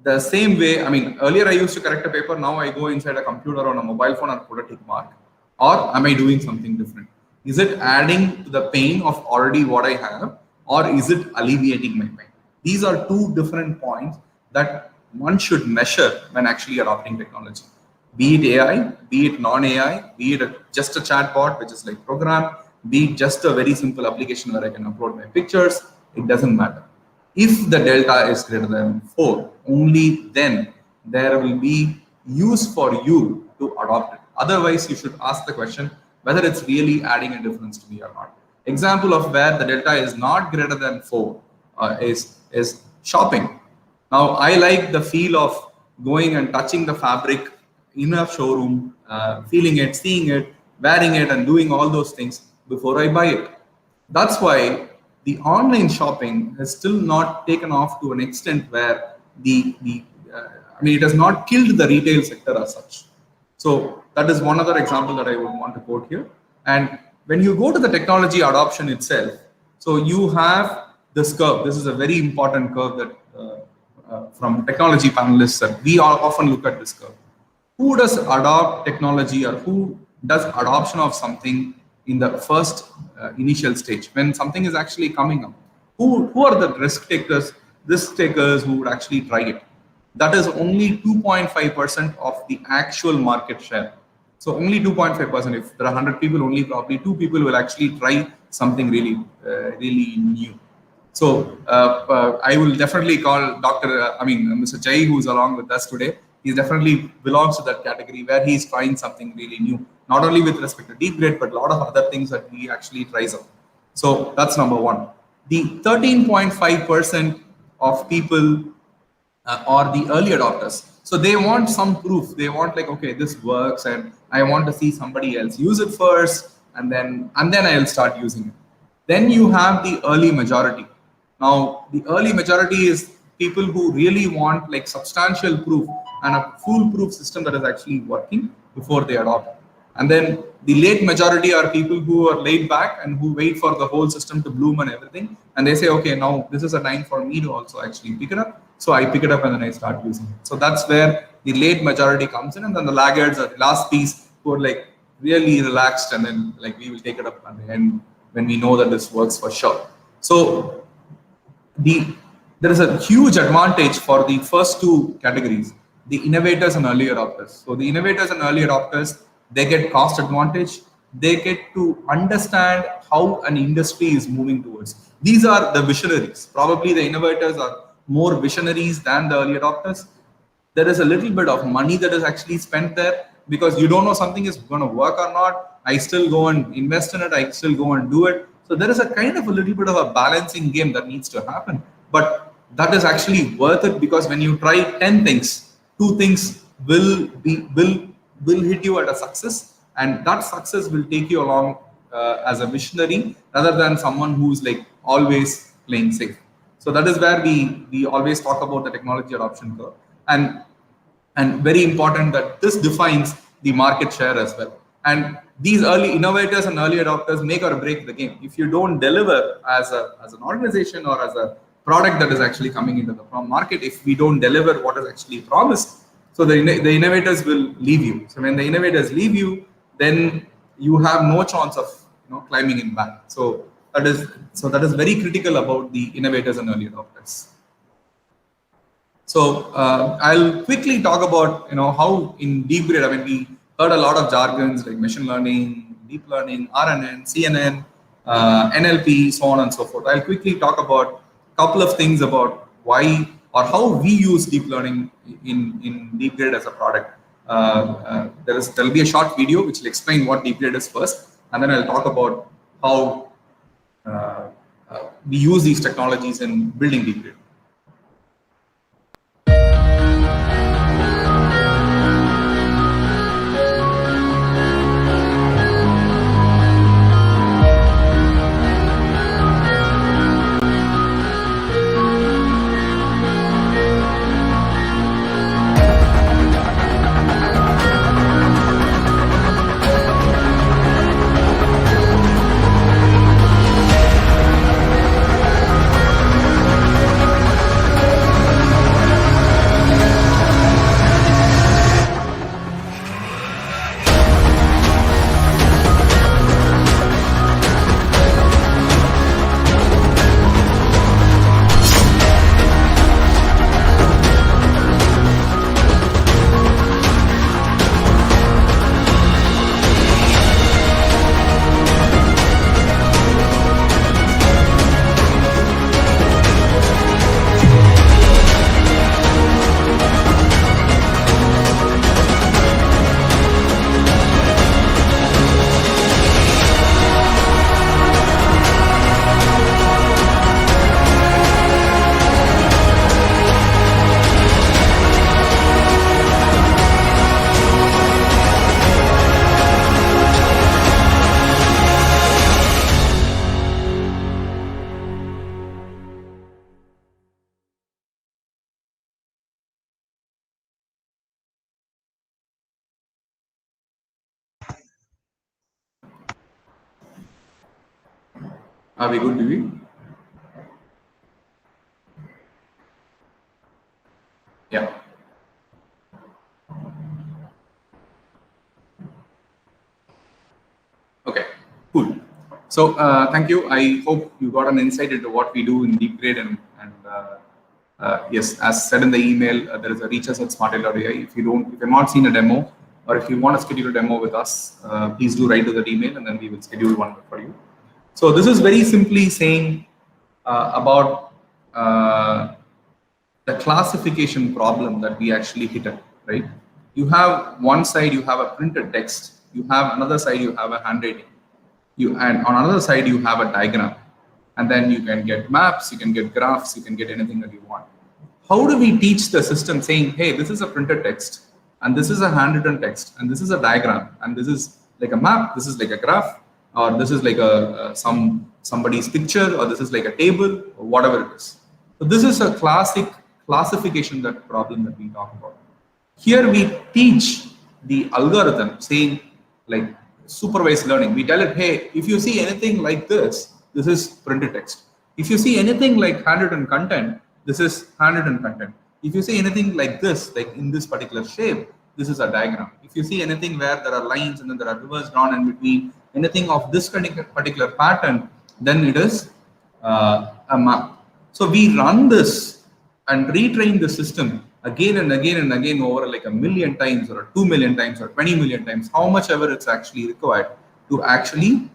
the same way? I mean, earlier I used to correct a paper, now I go inside a computer on a mobile phone and put a tick mark. Or am I doing something different? Is it adding to the pain of already what I have, or is it alleviating my pain? These are two different points that one should measure when actually adopting technology. Be it AI, be it non-AI, be it just a chatbot, which is like program, be it just a very simple application where I can upload my pictures, it doesn't matter. If the delta is greater than 4, only then there will be use for you to adopt it. Otherwise, you should ask the question whether it's really adding a difference to me or not. Example of where the delta is not greater than 4 is shopping. Now, I like the feel of going and touching the fabric in a showroom, feeling it, seeing it, wearing it, and doing all those things before I buy it. That's why the online shopping has still not taken off to an extent where it has not killed the retail sector as such. So that is one other example that I would want to quote here. And when you go to the technology adoption itself, so you have this curve. This is a very important curve that from technology panelists that we all often look at this curve. Who does adopt technology, or who does adoption of something in the first initial stage when something is actually coming up? Who are the risk takers who would actually try it? That is only 2.5% of the actual market share. So only 2.5%. If there are 100 people, only probably 2 people will actually try something really new. So I will definitely call Mr. Jai, who's along with us today. He definitely belongs to that category where he's trying something really new, not only with respect to deep grade, but a lot of other things that he actually tries out. So that's number one. The 13.5% of people are the early adopters. So they want some proof. They want like, okay, this works, and I want to see somebody else use it first, and then I'll start using it. Then you have the early majority. Now, the early majority is people who really want like substantial proof and a foolproof system that is actually working before they adopt. And then the late majority are people who are laid back and who wait for the whole system to bloom and everything. And they say, okay, now this is a time for me to also actually pick it up. So I pick it up and then I start using it. So that's where the late majority comes in. And then the laggards are the last piece who are like really relaxed, and then like we will take it up at the end when we know that this works for sure. So there is a huge advantage for the first two categories, the innovators and early adopters. So the innovators and early adopters, they get cost advantage. They get to understand how an industry is moving towards. These are the visionaries. Probably the innovators are more visionaries than the early adopters. There is a little bit of money that is actually spent there because you don't know something is going to work or not. I still go and invest in it. I still go and do it. So there is a kind of a little bit of a balancing game that needs to happen. But that is actually worth it, because when you try 10 things, 2 things will hit you at a success, and that success will take you along as a visionary rather than someone who's like always playing safe. So that is where we always talk about the technology adoption curve, and very important that this defines the market share as well. And these early innovators and early adopters make or break the game. If you don't deliver as an organization or as a product that is actually coming into the market, if we don't deliver what is actually promised, so the innovators will leave you. So when the innovators leave you, then you have no chance of climbing in back. So that is very critical about the innovators and early adopters. So I'll quickly talk about how in deep grade, we heard a lot of jargons like machine learning, deep learning, RNN, CNN, NLP, so on and so forth. I'll quickly talk about a couple of things about why or how we use deep learning in DeepGrade as a product. There will be a short video which will explain what DeepGrade is first, and then I'll talk about how we use these technologies in building DeepGrade. Are we good, Divi? Yeah. Okay, cool. So thank you. I hope you got an insight into what we do in DeepGrade, and yes, as said in the email, there is a reach us at smartail.ai. If you've not seen a demo, or if you want to schedule a demo with us, please do write to that email, and then we will schedule one for you. So this is very simply saying about the classification problem that we actually hit at, right? You have one side, you have a printed text. You have another side, you have a handwriting. And on another side, you have a diagram. And then you can get maps, you can get graphs, you can get anything that you want. How do we teach the system saying, hey, this is a printed text, and this is a handwritten text, and this is a diagram, and this is like a map, this is like a graph, or this is like somebody's picture, or this is like a table, or whatever it is. So this is a classic classification problem that we talk about. Here we teach the algorithm saying, like supervised learning. We tell it, hey, if you see anything like this, this is printed text. If you see anything like handwritten content, this is handwritten content. If you see anything like this, like in this particular shape, this is a diagram. If you see anything where there are lines and then there are rivers drawn in between, anything of this particular pattern, then it is a map. So we run this and retrain the system again and again and again over like 1 million times or 2 million times or 20 million times, how much ever it's actually required to actually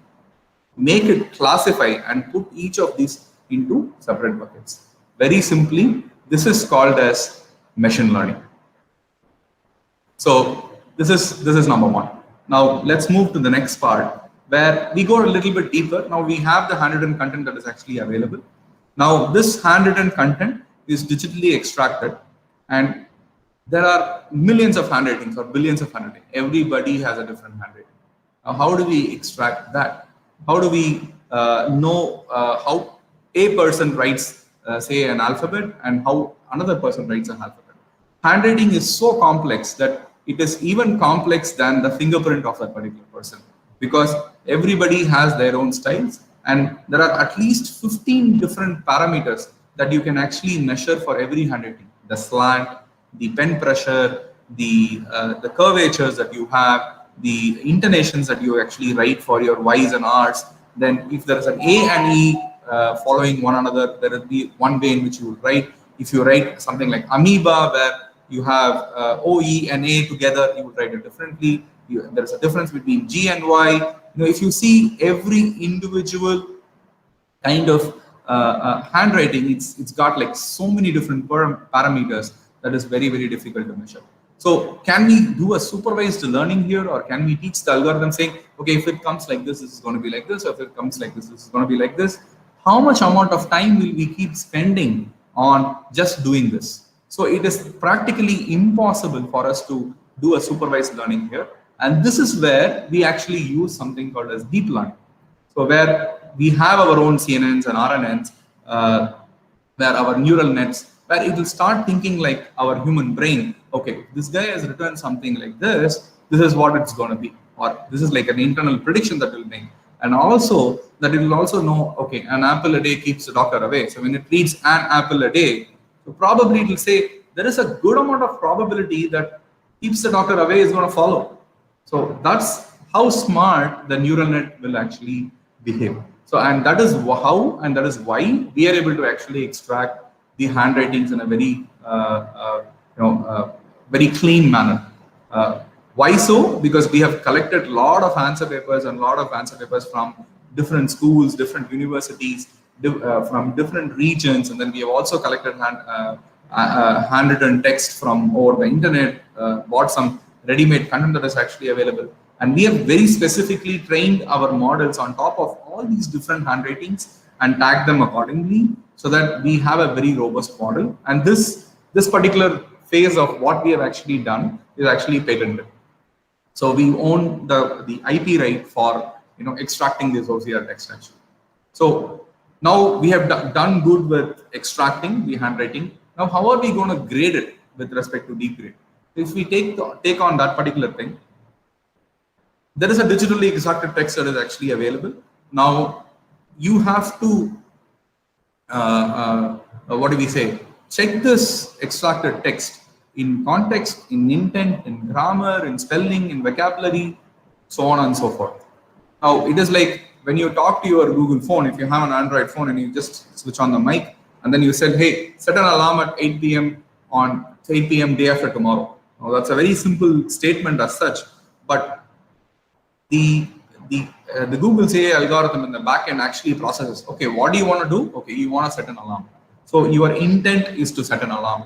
make it classify and put each of these into separate buckets. Very simply, this is called as machine learning. So this is number one. Now let's move to the next part where we go a little bit deeper. Now we have the handwritten content that is actually available. Now this handwritten content is digitally extracted, and there are millions of handwritings or billions of handwritings. Everybody has a different handwriting. Now how do we extract that? How do we know how a person writes, say, an alphabet and how another person writes an alphabet? Handwriting is so complex that it is even complex than the fingerprint of that particular person, because everybody has their own styles, and there are at least 15 different parameters that you can actually measure for every handwriting. The slant, the pen pressure, the curvatures that you have, the intonations that you actually write for your Y's and R's. Then if there is an A and E following one another, there will be one way in which you will write. If you write something like amoeba, where you have O, E, and A together, you would write it differently. There is a difference between G and Y. If you see every individual kind of handwriting, it's got like so many different parameters that is very, very difficult to measure. So can we do a supervised learning here, or can we teach the algorithm saying, okay, if it comes like this is going to be like this, or if it comes like this is going to be like this? How much amount of time will we keep spending on just doing this? So it is practically impossible for us to do a supervised learning here. And this is where we actually use something called as deep learning. So where we have our own CNNs and RNNs, where our neural nets, where it will start thinking like our human brain. Okay, this guy has written something like this. This is what it's going to be, or this is like an internal prediction that will make. And also that it will also know, okay, an apple a day keeps the doctor away. So when it reads an apple a day, so probably it will say there is a good amount of probability that keeps the doctor away is going to follow. So that's how smart the neural net will actually behave. So, and that is how, and that is why we are able to actually extract the handwritings in a very, very clean manner. Why so? Because we have collected a lot of answer papers and a lot of answer papers from different schools, different universities, from different regions, and then we have also collected handwritten text from over the internet, bought some ready-made content that is actually available. And we have very specifically trained our models on top of all these different handwritings and tagged them accordingly so that we have a very robust model. And this particular phase of what we have actually done is actually patented. So we own the IP right for extracting this OCR text actually. So now we have done good with extracting the handwriting. Now how are we going to grade it with respect to deep grade? If we take on that particular thing, there is a digitally extracted text that is actually available. Now you have to, what do we say? Check this extracted text in context, in intent, in grammar, in spelling, in vocabulary, so on and so forth. Now it is like when you talk to your Google phone, if you have an Android phone and you just switch on the mic and then you said, hey, set an alarm at 8 p.m. on 8 p.m. day after tomorrow. Now that's a very simple statement as such, but the Google AI algorithm in the backend actually processes, okay, what do you want to do? Okay, you want to set an alarm. So your intent is to set an alarm,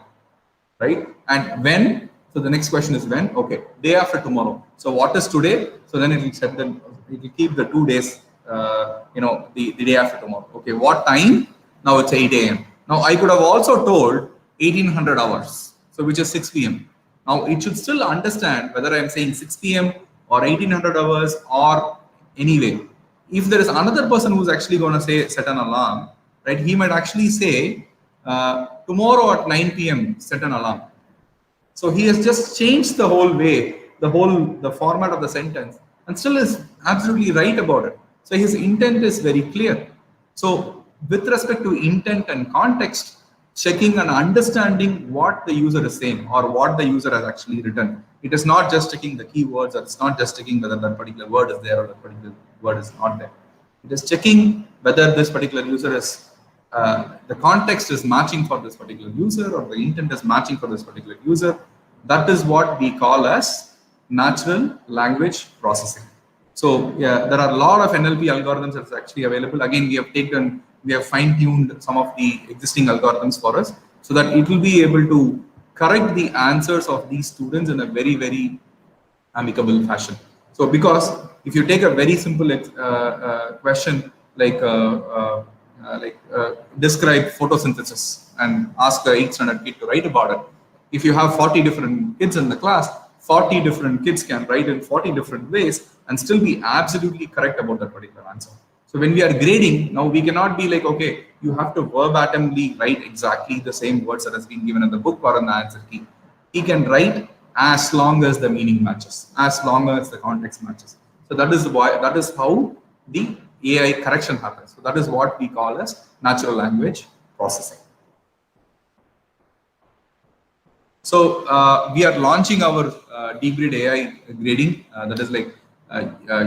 right? And when? So the next question is when? Okay, day after tomorrow. So what is today? So then it will set it will keep the 2 days, the day after tomorrow. Okay, what time? Now it's 8 a.m. Now I could have also told 1800 hours, so which is 6 p.m. Now it should still understand whether I'm saying 6 p.m. or 1800 hours or anyway. If there is another person who's actually going to say set an alarm, right? He might actually say tomorrow at 9 p.m. set an alarm. So he has just changed the whole way, the format of the sentence, and still is absolutely right about it. So his intent is very clear. So with respect to intent and context, checking and understanding what the user is saying or what the user has actually written. It is not just checking the keywords, or it's not just checking whether that particular word is there or that particular word is not there. It is checking whether this particular user is, the context is matching for this particular user or the intent is matching for this particular user. That is what we call as natural language processing. So yeah, there are a lot of NLP algorithms that's actually available. Again, we have fine-tuned some of the existing algorithms for us so that it will be able to correct the answers of these students in a very, very amicable fashion. So because if you take a very simple question like describe photosynthesis and ask a 8th standard kid to write about it, if you have 40 different kids in the class, 40 different kids can write in 40 different ways and still be absolutely correct about that particular answer. So when we are grading, now we cannot be like, okay, you have to verbatimly write exactly the same words that has been given in the book or in the answer key. He can write as long as the meaning matches, as long as the context matches. So that is how the AI correction happens. So that is what we call as natural language processing. So we are launching our deep grade AI grading. That is like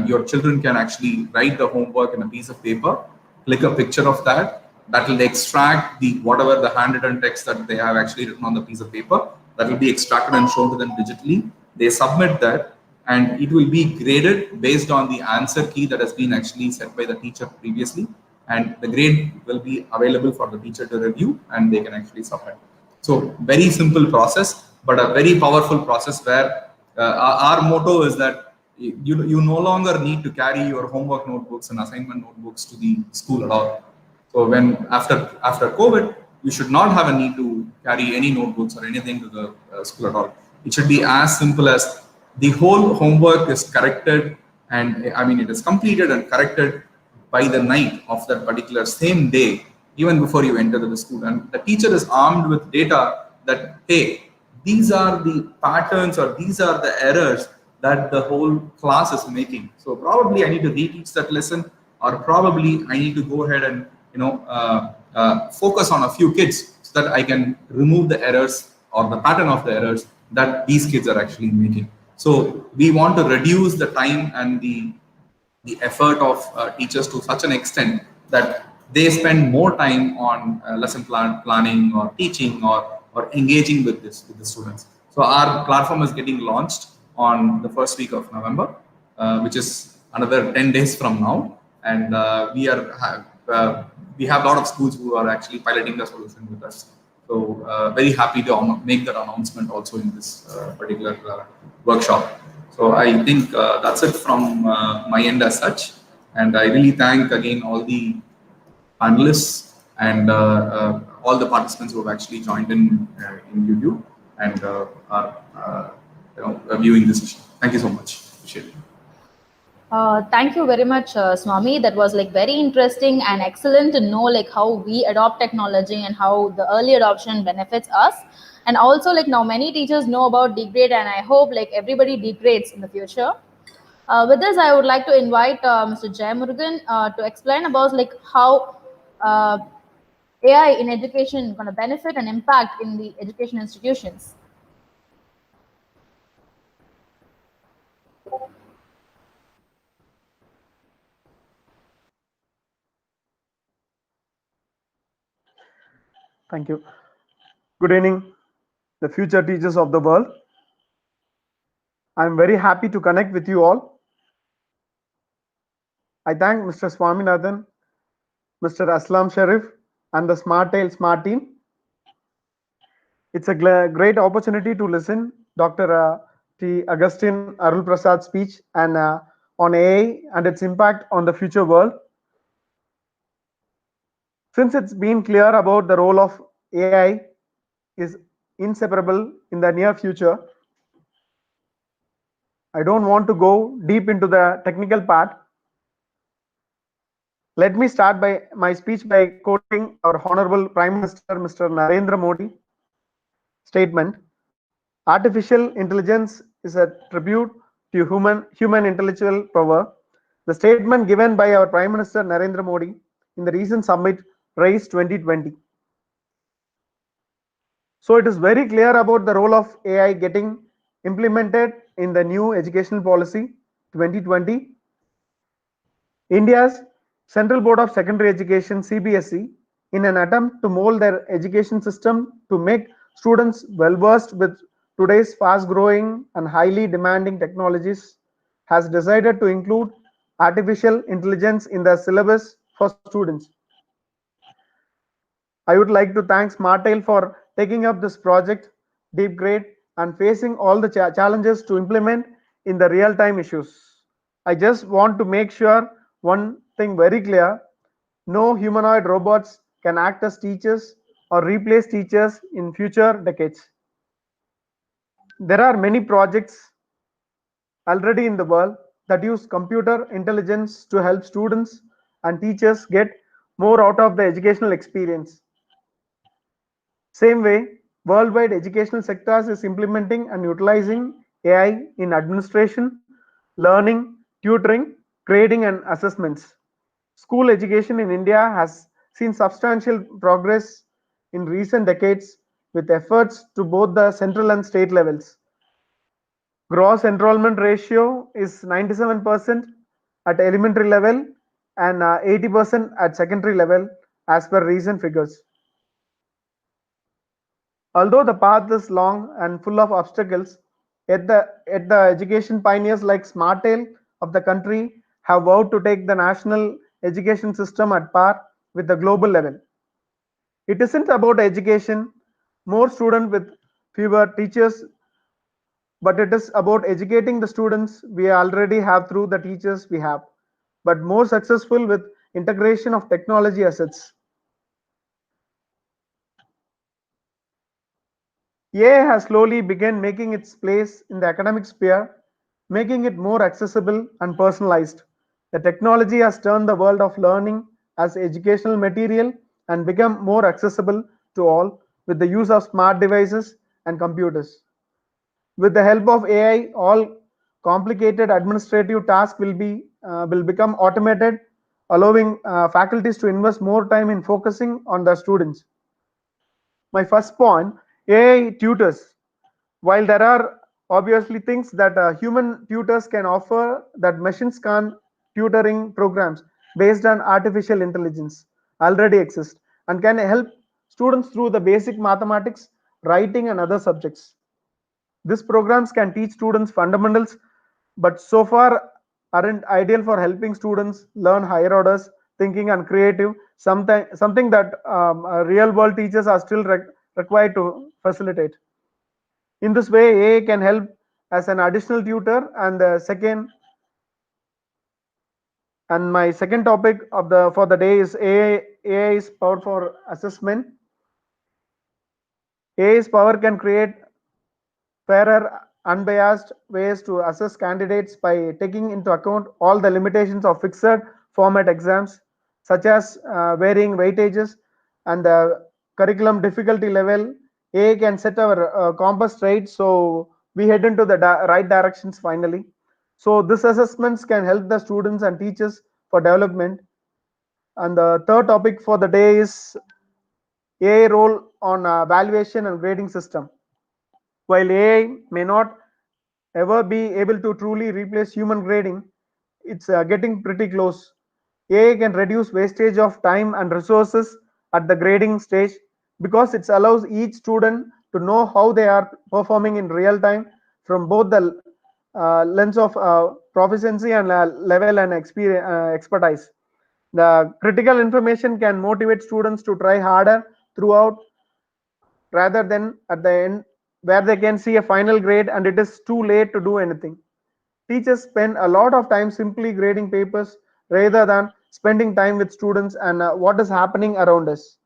your children can actually write the homework in a piece of paper, click a picture of that. That will extract whatever the handwritten text that they have actually written on the piece of paper. That will be extracted and shown to them digitally. They submit that, and it will be graded based on the answer key that has been actually set by the teacher previously. and the grade will be available for the teacher to review, and they can actually submit. So very simple process, but a very powerful process where our motto is that you no longer need to carry your homework notebooks and assignment notebooks to the school at all. So when after COVID, you should not have a need to carry any notebooks or anything to the school at all. It should be as simple as the whole homework is corrected, and I mean it is completed and corrected by the night of that particular same day, even before you enter the school. And the teacher is armed with data that, hey, these are the patterns or these are the errors that the whole class is making. So probably I need to reteach that lesson, or probably I need to go ahead and focus on a few kids so that I can remove the errors or the pattern of the errors that these kids are actually making. So we want to reduce the time and the effort of teachers to such an extent that they spend more time on lesson planning or teaching or engaging with the students. So our platform is getting launched on the first week of November, which is another 10 days from now, and we have a lot of schools who are actually piloting the solution with us. So very happy to make that announcement also in this particular workshop. So I think that's it from my end as such, and I really thank again all the panelists and all the participants who have actually joined in YouTube and are viewing this session. Thank you so much. Appreciate it. Thank you very much, Swami. That was like very interesting and excellent to know like how we adopt technology and how the early adoption benefits us. And also like now many teachers know about degrade, and I hope like everybody degrades in the future. With this, I would like to invite Mr. Jay Murugan to explain about like how AI in education going to benefit and impact in the education institutions. Thank you. Good evening, the future teachers of the world. I'm very happy to connect with you all. I thank Mr. Swaminathan, Mr. Aslam Sharif, and the Smartail Smart team. It's a great opportunity to listen Dr. T. Augustine Arul Prasad's speech and on AI and its impact on the future world. Since it's been clear about the role of AI is inseparable in the near future, I don't want to go deep into the technical part. Let me start by my speech by quoting our Honorable Prime Minister, Mr. Narendra Modi statement. Artificial intelligence is a tribute to human intellectual power. The statement given by our Prime Minister Narendra Modi in the recent summit RAISE 2020. So it is very clear about the role of AI getting implemented in the new educational policy 2020. India's Central Board of Secondary Education CBSE, in an attempt to mold their education system to make students well versed with today's fast growing and highly demanding technologies, has decided to include artificial intelligence in the syllabus for students. I would like to thank Smartail for taking up this project, DeepGrade, and facing all the challenges to implement in the real-time issues. I just want to make sure one thing very clear: no humanoid robots can act as teachers or replace teachers in future decades. There are many projects already in the world that use computer intelligence to help students and teachers get more out of the educational experience. Same way, worldwide educational sectors is implementing and utilizing AI in administration, learning, tutoring, grading, and assessments. School education in India has seen substantial progress in recent decades with efforts to both the central and state levels. Gross enrollment ratio is 97% at elementary level and 80% at secondary level as per recent figures. Although the path is long and full of obstacles, yet the education pioneers like Smartail of the country have vowed to take the national education system at par with the global level. It isn't about education, more students with fewer teachers, but it is about educating the students we already have through the teachers we have, but more successful with integration of technology assets. AI has slowly begun making its place in the academic sphere, making it more accessible and personalized. The technology has turned the world of learning as educational material and become more accessible to all with the use of smart devices and computers. With the help of AI, all complicated administrative tasks will become automated, allowing faculties to invest more time in focusing on the students. My first point, AI tutors. While there are obviously things that human tutors can offer that machines can't, tutoring programs based on artificial intelligence already exist and can help students through the basic mathematics, writing, and other subjects. These programs can teach students fundamentals, but so far aren't ideal for helping students learn higher orders, thinking, and creative, something that real world teachers are still required to facilitate. In this way, AI can help as an additional tutor. And my second topic of the for the day is AI. AI is powered for assessment. AI's power can create fairer, unbiased ways to assess candidates by taking into account all the limitations of fixed format exams, such as varying weightages and the curriculum difficulty level. AI can set our compass right so we head into the right directions finally. So this assessments can help the students and teachers for development. And the third topic for the day is AI role on valuation and grading system. While AI may not ever be able to truly replace human grading, it's getting pretty close. AI can reduce wastage of time and resources at the grading stage because it allows each student to know how they are performing in real time from both the lens of proficiency and level and expertise. The critical information can motivate students to try harder throughout rather than at the end where they can see a final grade and it is too late to do anything. Teachers spend a lot of time simply grading papers rather than spending time with students and what is happening around us.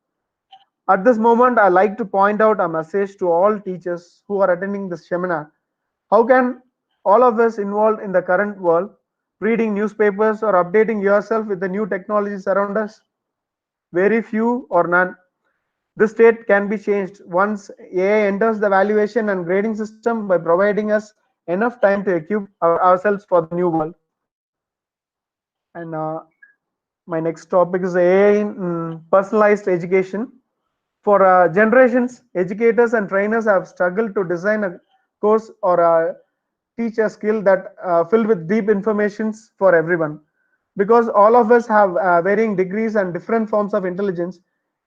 At this moment, I like to point out a message to all teachers who are attending this seminar. How can all of us involved in the current world, reading newspapers or updating yourself with the new technologies around us? Very few or none. This state can be changed once AI enters the valuation and grading system by providing us enough time to equip ourselves for the new world. And my next topic is AI in personalized education. For generations, educators and trainers have struggled to design a course or teach a skill that filled with deep informations for everyone. Because all of us have varying degrees and different forms of intelligence.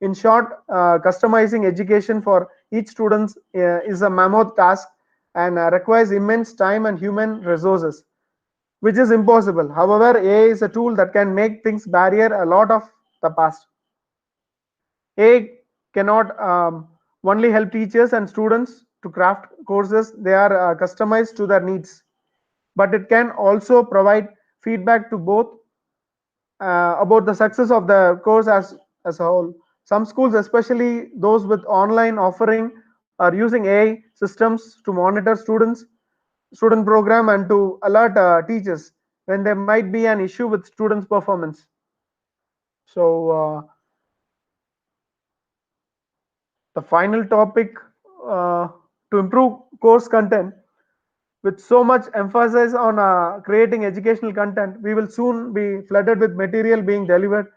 In short, customizing education for each student is a mammoth task and requires immense time and human resources, which is impossible. However, AI is a tool that can make things barrier a lot of the past. AI cannot only help teachers and students to craft courses they are customized to their needs, but it can also provide feedback to both about the success of the course as a whole. Some schools, especially those with online offering, are using AI systems to monitor student program and to alert teachers when there might be an issue with students' performance. So the final topic, to improve course content, with so much emphasis on creating educational content, we will soon be flooded with material being delivered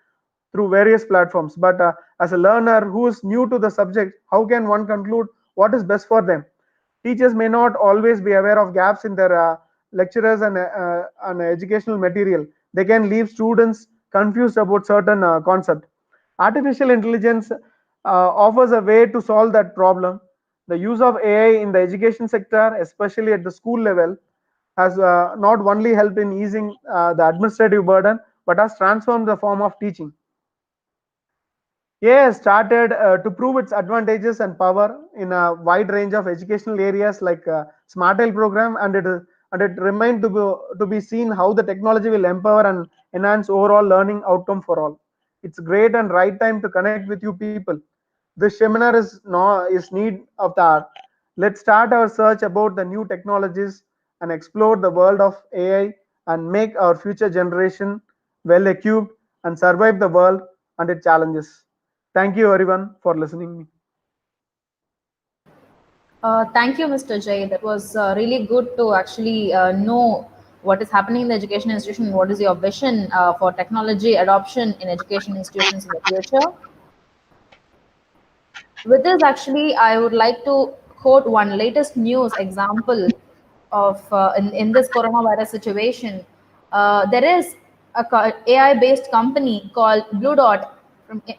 through various platforms. But as a learner who is new to the subject, how can one conclude what is best for them? Teachers may not always be aware of gaps in their lecturers and educational material. They can leave students confused about certain concept. Artificial intelligence offers a way to solve that problem. The use of AI in the education sector, especially at the school level, has not only helped in easing the administrative burden, but has transformed the form of teaching. AI has started to prove its advantages and power in a wide range of educational areas like Smartail program, and it remains to be seen how the technology will empower and enhance overall learning outcome for all. It's great and right time to connect with you people. This seminar is need of the hour. Let's start our search about the new technologies and explore the world of AI and make our future generation well equipped and survive the world and its challenges. Thank you everyone for listening. Thank you, Mr. Jay. That was really good to actually know what is happening in the education institution. What is your vision for technology adoption in education institutions in the future? With this, actually, I would like to quote one latest news example of in this coronavirus situation. There is a AI-based company called Blue Dot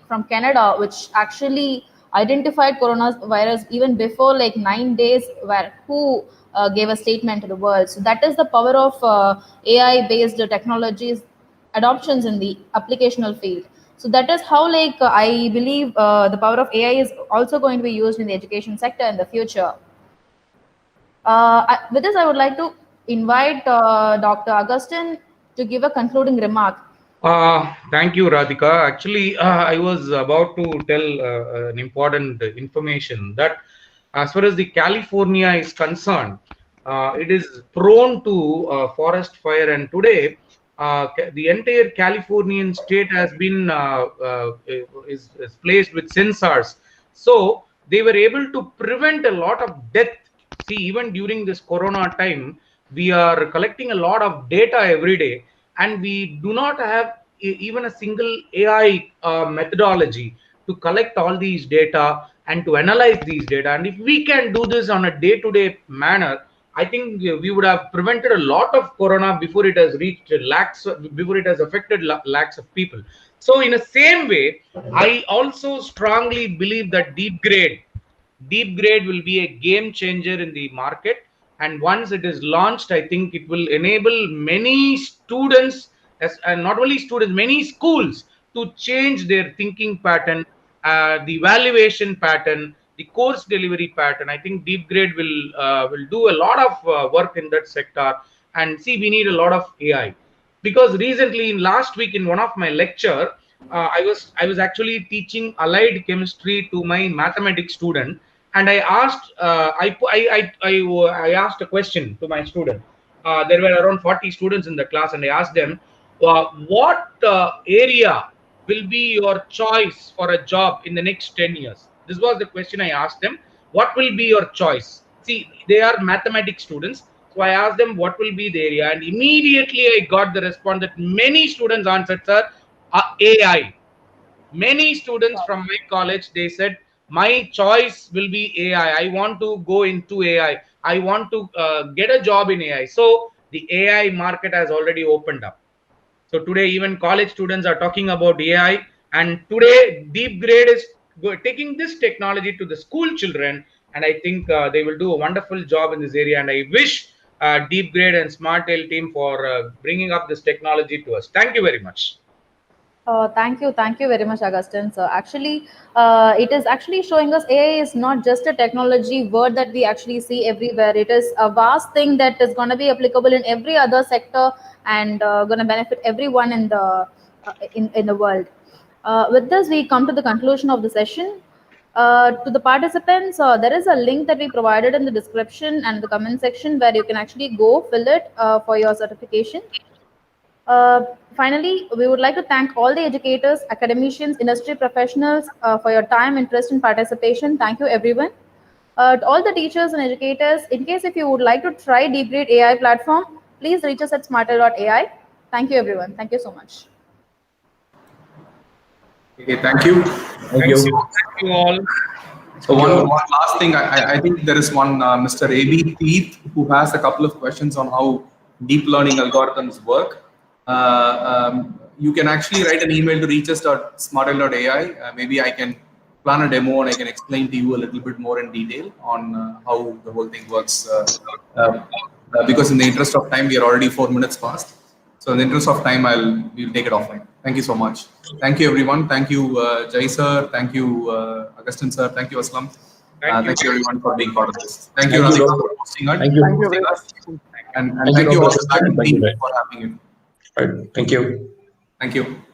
from Canada, which actually identified coronavirus even before like 9 days, where who gave a statement to the world. So that is the power of AI-based technologies adoptions in the applicational field. So that is how like I believe the power of AI is also going to be used in the education sector in the future. With this, I would like to invite Dr. Augustine to give a concluding remark. Thank you, Radhika. Actually, I was about to tell an important information that as far as the California is concerned, it is prone to forest fire, and today the entire Californian state has been is placed with sensors. So they were able to prevent a lot of death. See, even during this corona time, we are collecting a lot of data every day, and we do not have even a single AI methodology to collect all these data and to analyze these data. And if we can do this on a day-to-day manner, I think we would have prevented a lot of corona before it has reached lakhs, before it has affected lakhs of people. So in the same way, I also strongly believe that deep grade will be a game changer in the market, and once it is launched, I think it will enable many students, and not only students, many schools to change their thinking pattern, the evaluation pattern, the course delivery pattern. I think deep grade will do a lot of work in that sector. And see, we need a lot of AI, because recently in last week in one of my lecture, I was actually teaching allied chemistry to my mathematics student, and I asked I asked a question to my student. There were around 40 students in the class, and I asked them, what area will be your choice for a job in the next 10 years? This was the question I asked them. What will be your choice? See, they are mathematics students. So I asked them what will be the area, and immediately I got the response that many students answered, sir, AI. Many students from my college, they said, my choice will be AI. I want to go into AI. I want to get a job in AI. So the AI market has already opened up. So today, even college students are talking about AI, and today deep grade is taking this technology to the school children, and I think they will do a wonderful job in this area. And I wish deep grade and Smartail team for bringing up this technology to us. Thank you very much. Thank you very much, Augustine. So actually, it is actually showing us AI is not just a technology word that we actually see everywhere. It is a vast thing that is going to be applicable in every other sector and going to benefit everyone in the in the world. With this, we come to the conclusion of the session. To the participants, there is a link that we provided in the description and the comment section where you can actually go fill it for your certification. Finally, we would like to thank all the educators, academicians, industry professionals for your time, interest, and participation. Thank you, everyone. To all the teachers and educators, in case if you would like to try Deep Grade AI platform, please reach us at smartail.ai. Thank you, everyone. Thank you so much. Okay, thank you. Thank you all. So one last thing, I think there is one Mr. A.B. Teeth who has a couple of questions on how deep learning algorithms work. You can actually write an email to reach@smartail.ai. Maybe I can plan a demo and I can explain to you a little bit more in detail on how the whole thing works. Because in the interest of time, we are already 4 minutes past. So in the interest of time, we'll take it offline. Thank you so much. Thank you, everyone. Thank you, Jai sir. Thank you, Augustine sir. Thank you, Aslam. Thank you, everyone, for being part of this. Thank you, Radhika, for hosting us. Thank you. Thank you very much. And thank you all the back Thank you. for having it. Right. Thank you. Thank you.